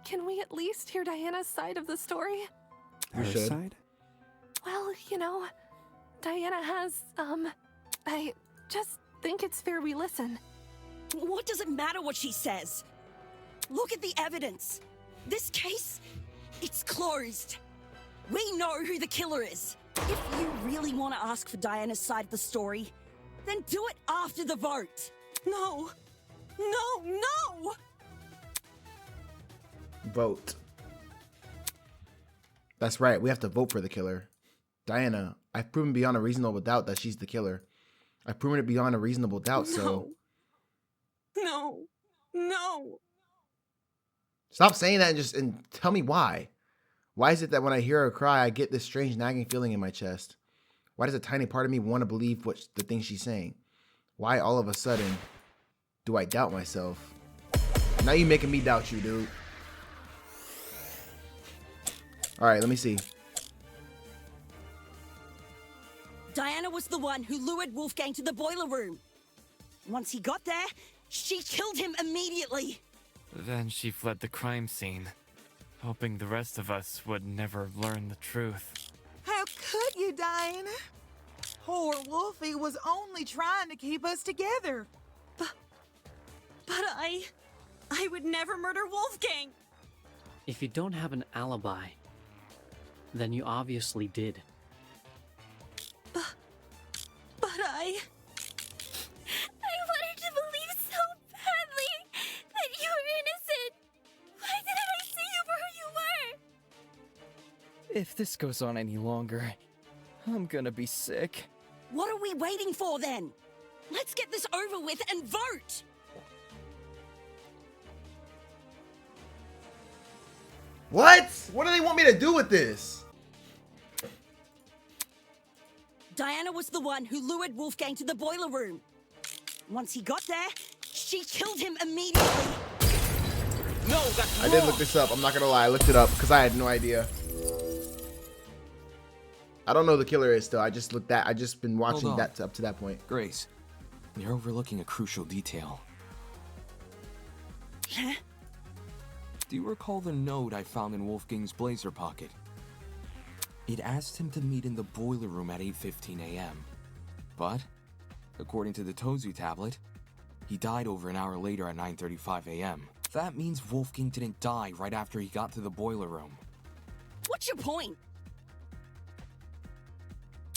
Can we at least hear Diana's side of the story? Her side? Well, you know, Diana has, I just think it's fair we listen. What does it matter what she says? Look at the evidence. This case, it's closed. We know who the killer is. If you really want to ask for Diana's side of the story, Then do it after the vote. No. No, no! Vote. That's right. We have to vote for the killer. Diana, I've proven beyond a reasonable doubt that she's the killer. I've proven it beyond a reasonable doubt, so... No. No. Stop saying that and tell me why. Why is it that when I hear her cry, I get this strange nagging feeling in my chest? Why does a tiny part of me want to believe the things she's saying? Why all of a sudden do I doubt myself? Now you making me doubt you, dude. Alright, let me see. Diana was the one who lured Wolfgang to the boiler room. Once he got there, she killed him immediately. Then she fled the crime scene, hoping the rest of us would never learn the truth. How could you, Diana? Poor Wolfie was only trying to keep us together. But I would never murder Wolfgang. If you don't have an alibi, then you obviously did. But I wanted to believe so badly that you were innocent. Why didn't I see you for who you were? If this goes on any longer, I'm gonna be sick. What are we waiting for then? Let's get this over with and vote! What? What do they want me to do with this? Diana was the one who lured Wolfgang to the boiler room. Once he got there, she killed him immediately. No, that's I did look this up. I'm not gonna lie. I looked it up because I had no idea. I don't know who the killer is still. I just been watching that up to that point. Grace, you're overlooking a crucial detail. Huh? Do you recall the note I found in Wolfgang's blazer pocket? It asked him to meet in the boiler room at 8:15 a.m. But, according to the Tozu tablet, he died over an hour later at 9:35 a.m. That means Wolfgang didn't die right after he got to the boiler room. What's your point?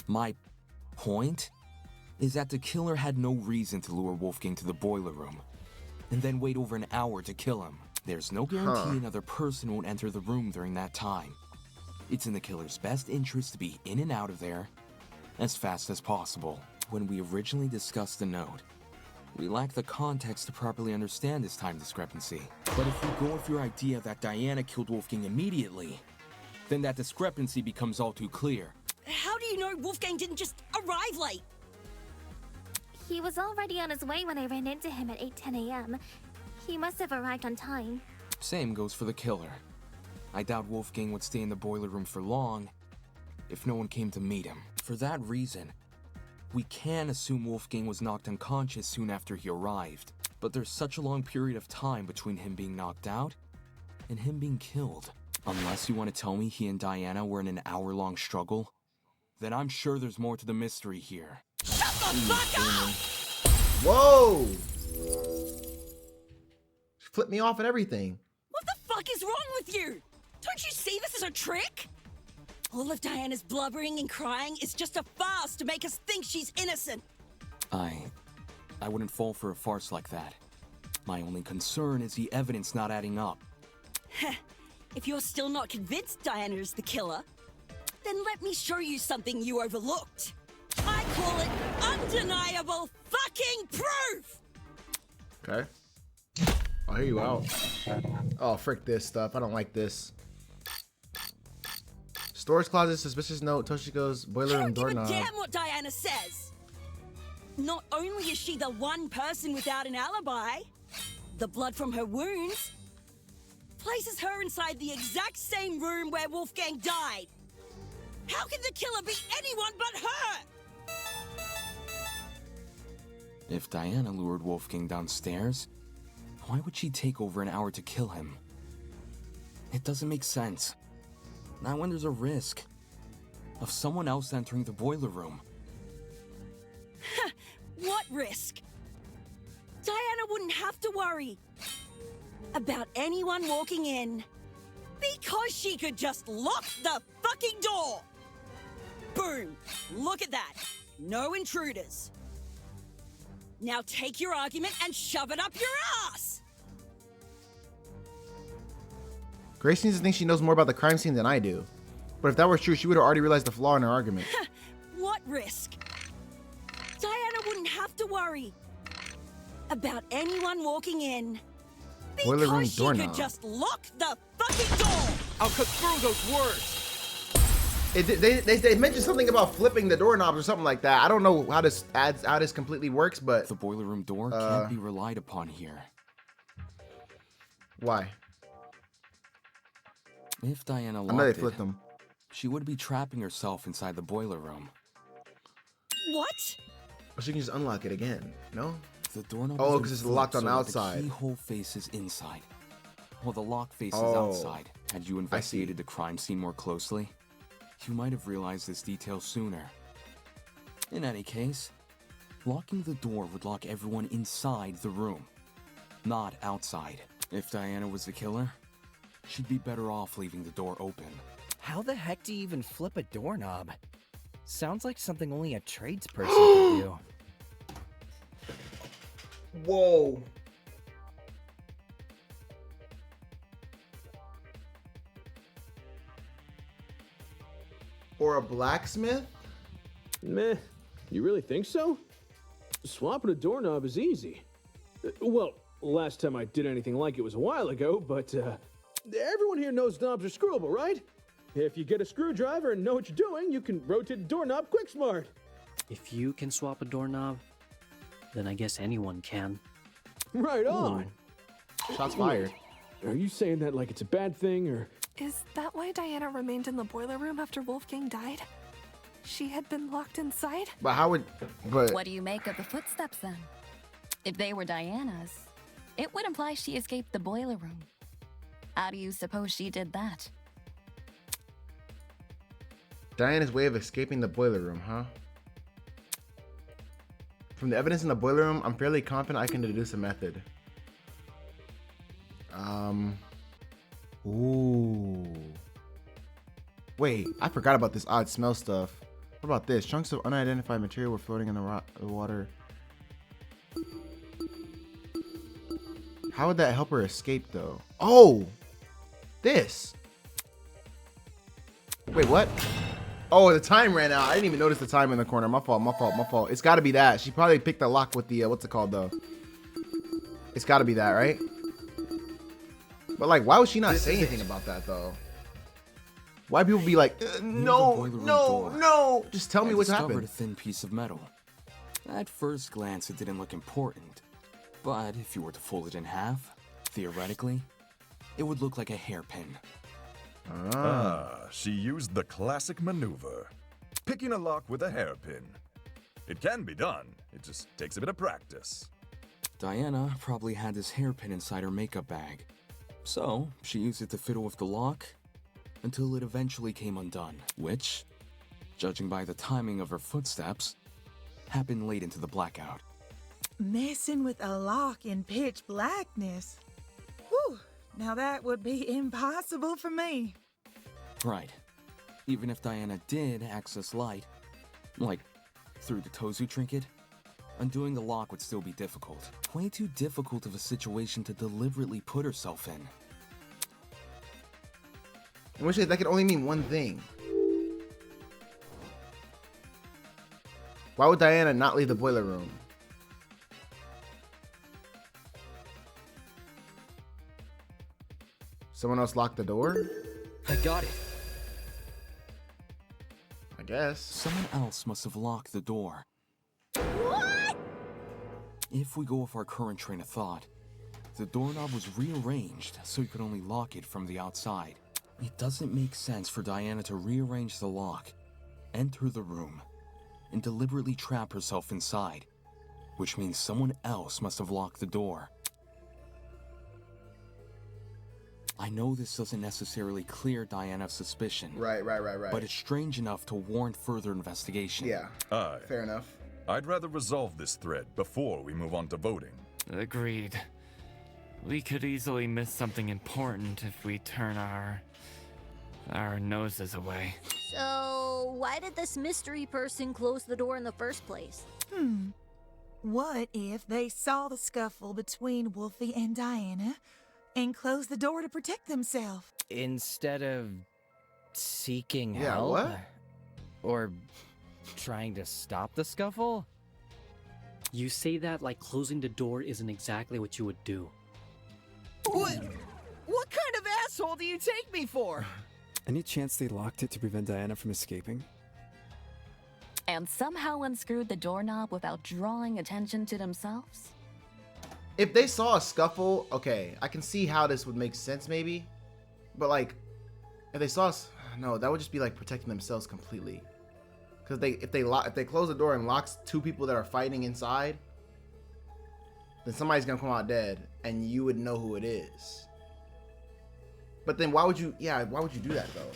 My point is that the killer had no reason to lure Wolfgang to the boiler room and then wait over an hour to kill him. There's no guarantee another person won't enter the room during that time. It's in the killer's best interest to be in and out of there as fast as possible. When we originally discussed the note, we lacked the context to properly understand this time discrepancy. But if we go with your idea that Diana killed Wolfgang immediately, then that discrepancy becomes all too clear. How do you know Wolfgang didn't just arrive late? He was already on his way when I ran into him at 8:10 a.m. He must have arrived on time. Same goes for the killer. I doubt Wolfgang would stay in the boiler room for long if no one came to meet him. For that reason, we can assume Wolfgang was knocked unconscious soon after he arrived. But there's such a long period of time between him being knocked out and him being killed. Unless you want to tell me he and Diana were in an hour-long struggle, then I'm sure there's more to the mystery here. Shut the fuck up! Whoa! She flipped me off and everything. What the fuck is wrong with you? Don't you see this is a trick? All of Diana's blubbering and crying is just a farce to make us think she's innocent. I wouldn't fall for a farce like that. My only concern is the evidence not adding up. If you're still not convinced Diana is the killer, then let me show you something you overlooked. I call it undeniable fucking proof! Okay. I'll hear you out. Oh, frick this stuff. I don't like this. Storage closet, suspicious note, Toshiko's boiler room doorknob. I don't give a damn what Diana says! Not only is she the one person without an alibi, the blood from her wounds places her inside the exact same room where Wolfgang died. How can the killer be anyone but her? If Diana lured Wolfgang downstairs, why would she take over an hour to kill him? It doesn't make sense. Not when there's a risk of someone else entering the boiler room. What risk? Diana wouldn't have to worry about anyone walking in because she could just lock the fucking door. Boom! Look at that. No intruders. Now take your argument and shove it up your ass! Grace seems to think she knows more about the crime scene than I do. But if that were true, she would have already realized the flaw in her argument. What risk? Diana wouldn't have to worry about anyone walking in. Boiler room Because she doorknob. could just lock the fucking door! I'll cut through those words! They mentioned something about flipping the doorknobs or something like that. I don't know how this completely works, but The boiler room door can't be relied upon here. Why? If Diana I know they locked flipped it, them. she would be trapping herself inside the boiler room. What? Or she can just unlock it again. No? The doorknob Oh, has because been it's locked flipped on the so that outside. The keyhole faces inside, while the lock faces Oh, outside. Had you investigated the crime scene more closely, you might have realized this detail sooner. In any case, locking the door would lock everyone inside the room, not outside. If Diana was the killer, she'd be better off leaving the door open. How the heck do you even flip a doorknob? Sounds like something only a tradesperson could do. Whoa. Or a blacksmith? Meh. You really think so? Swapping a doorknob is easy. Well, last time I did anything like it was a while ago, but everyone here knows knobs are screwable, right? If you get a screwdriver and know what you're doing, you can rotate the doorknob quick smart. If you can swap a doorknob, then I guess anyone can. Right on. Shots fired. Are you saying that like it's a bad thing, or? Is that why Diana remained in the boiler room after Wolfgang died? She had been locked inside? But how would... But... What do you make of the footsteps then? If they were Diana's, it would imply she escaped the boiler room. How do you suppose she did that? Diana's way of escaping the boiler room, huh? From the evidence in the boiler room, I'm fairly confident I can deduce a method. Ooh. Wait, I forgot about this odd smell stuff. What about this? Chunks of unidentified material were floating in the water. How would that help her escape, though? Oh! This! Wait, what? Oh, the time ran out. I didn't even notice the time in the corner. My fault, my fault, my fault. It's gotta be that. She probably picked the lock with the, what's it called, though? It's gotta be that, right? But, like, why would she not say anything about that, though? Why people be like, no, no, no. Just tell me what's happened. I discovered a thin piece of metal. At first glance, it didn't look important. But if you were to fold it in half, theoretically, it would look like a hairpin. She used the classic maneuver. Picking a lock with a hairpin. It can be done. It just takes a bit of practice. Diana probably had this hairpin inside her makeup bag. So, she used it to fiddle with the lock until it eventually came undone, which, judging by the timing of her footsteps, happened late into the blackout. Messing with a lock in pitch blackness. Whew, now that would be impossible for me. Right. Even if Diana did access light, like through the Tozu trinket, undoing the lock would still be difficult. Way too difficult of a situation to deliberately put herself in. In which case, that could only mean one thing. Why would Diana not leave the boiler room? Someone else locked the door? I got it. I guess. Someone else must have locked the door. What? If we go with our current train of thought, the doorknob was rearranged so you could only lock it from the outside. It doesn't make sense for Diana to rearrange the lock, enter the room, and deliberately trap herself inside, which means someone else must have locked the door. I know this doesn't necessarily clear Diana's suspicion. Right. But it's strange enough to warrant further investigation. Yeah. Fair enough. I'd rather resolve this thread before we move on to voting. Agreed. We could easily miss something important if we turn our noses away. So, why did this mystery person close the door in the first place? What if they saw the scuffle between Wolfie and Diana and closed the door to protect themselves? Instead of seeking Yeah, help? what? Or trying to stop the scuffle? You say that like closing the door isn't exactly what you would do. What kind of asshole do you take me for? Any chance they locked it to prevent Diana from escaping? And somehow unscrewed the doorknob without drawing attention to themselves? If they saw a scuffle, okay, I can see how this would make sense maybe. But like, if they saw us, no, that would just be like protecting themselves completely. Because if they close the door and locks two people that are fighting inside, then somebody's gonna come out dead, and you would know who it is. But then why would you do that though?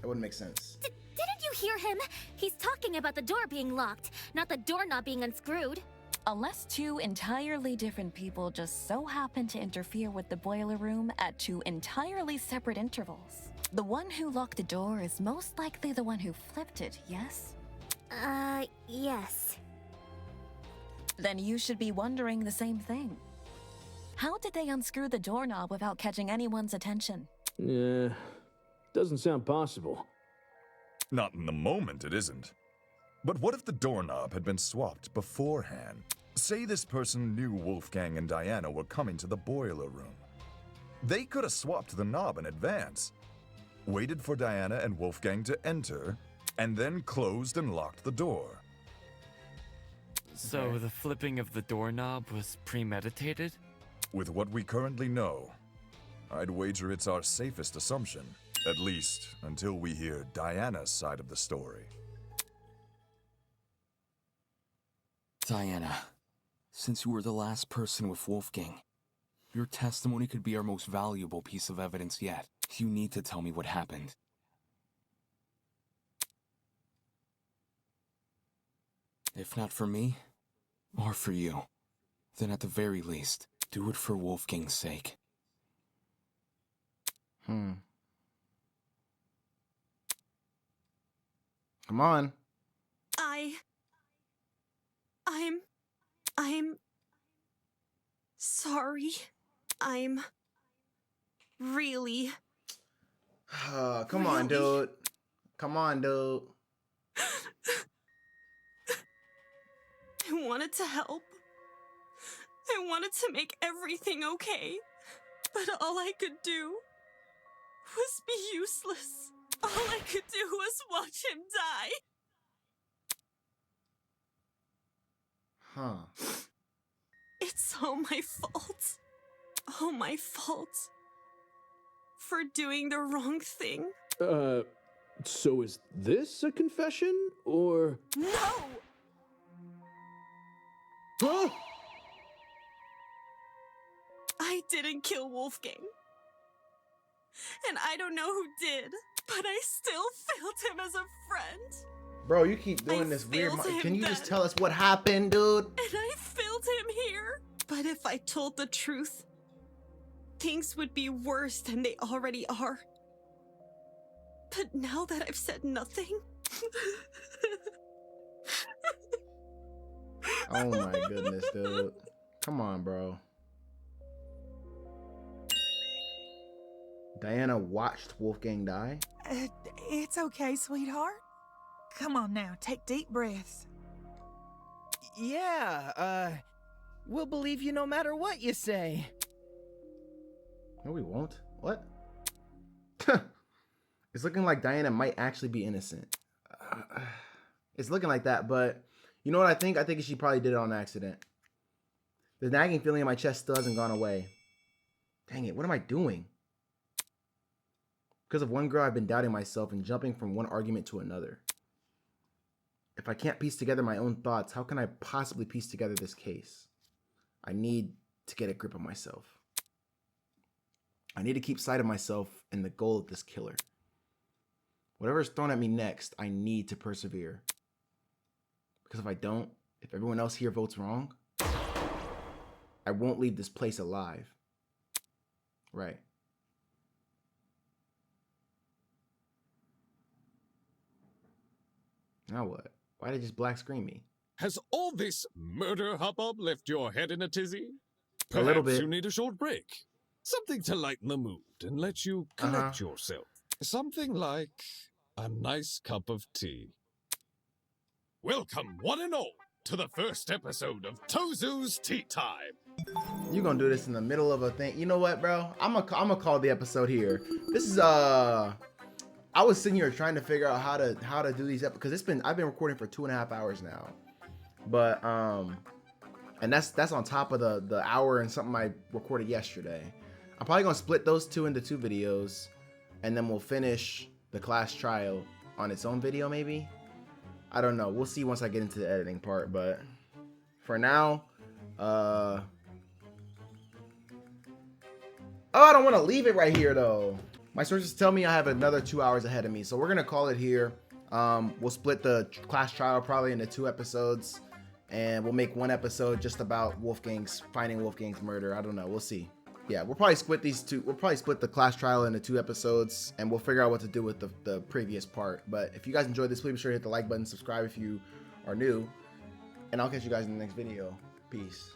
That wouldn't make sense. Didn't you hear him? He's talking about the door being locked, not the doorknob being unscrewed. Unless two entirely different people just so happen to interfere with the boiler room at two entirely separate intervals. The one who locked the door is most likely the one who flipped it, yes? Yes. Then you should be wondering the same thing. How did they unscrew the doorknob without catching anyone's attention? Doesn't sound possible. Not in the moment, it isn't. But what if the doorknob had been swapped beforehand? Say this person knew Wolfgang and Diana were coming to the boiler room. They could have swapped the knob in advance, waited for Diana and Wolfgang to enter, and then closed and locked the door. So the flipping of the doorknob was premeditated? With what we currently know, I'd wager it's our safest assumption, at least until we hear Diana's side of the story. Diana, since you were the last person with Wolfgang, your testimony could be our most valuable piece of evidence yet. You need to tell me what happened. If not for me, or for you, then at the very least, do it for Wolfgang's sake. Come on. I'm sorry. I'm really. Come on, dude. Come on, dude. I wanted to help. I wanted to make everything okay. But all I could do was be useless. All I could do was watch him die. It's all my fault. All my fault. For doing the wrong thing. So is this a confession, or? No! Huh? I didn't kill Wolfgang. And I don't know who did, but I still failed him as a friend. Bro, you keep doing this weird. Can you just tell us what happened, dude? And I failed him here. But if I told the truth, things would be worse than they already are. But now that I've said nothing. Oh my goodness, dude. Come on, bro. Diana watched Wolfgang die? It's okay, sweetheart. Come on now, take deep breaths. Yeah, we'll believe you no matter what you say. No, we won't. What? It's looking like Diana might actually be innocent. It's looking like that, but you know what I think? I think she probably did it on accident. The nagging feeling in my chest still hasn't gone away. Dang it, what am I doing? Because of one girl, I've been doubting myself and jumping from one argument to another. If I can't piece together my own thoughts, how can I possibly piece together this case? I need to get a grip on myself. I need to keep sight of myself and the goal of this killer. Whatever is thrown at me next, I need to persevere. Because if I don't, if everyone else here votes wrong, I won't leave this place alive. Right. Now what? Why did it just black screen me? Has all this murder hubbub left your head in a tizzy? A little Perhaps bit. you need a short break. Something to lighten the mood and let you collect yourself. Something like a nice cup of tea. Welcome, one and all, to the first episode of Tozu's Tea Time. You gonna do this in the middle of a thing? You know what, bro? I'm gonna call the episode here. This is I was sitting here trying to figure out how to do these episodes because I've been recording for 2.5 hours now, but and that's on top of the hour and something I recorded yesterday. I'm probably gonna split those two into 2 videos, and then we'll finish the class trial on its own video maybe. I don't know. We'll see once I get into the editing part, but for now, oh, I don't want to leave it right here though. My sources tell me I have another 2 hours ahead of me, so we're gonna call it here. We'll split the class trial probably into 2 episodes, and we'll make 1 episode just about finding Wolfgang's murder. I don't know. We'll see. Yeah, we'll probably split these 2. We'll probably split the class trial into 2 episodes, and we'll figure out what to do with the previous part. But if you guys enjoyed this, please be sure to hit the like button, subscribe if you are new, and I'll catch you guys in the next video. Peace.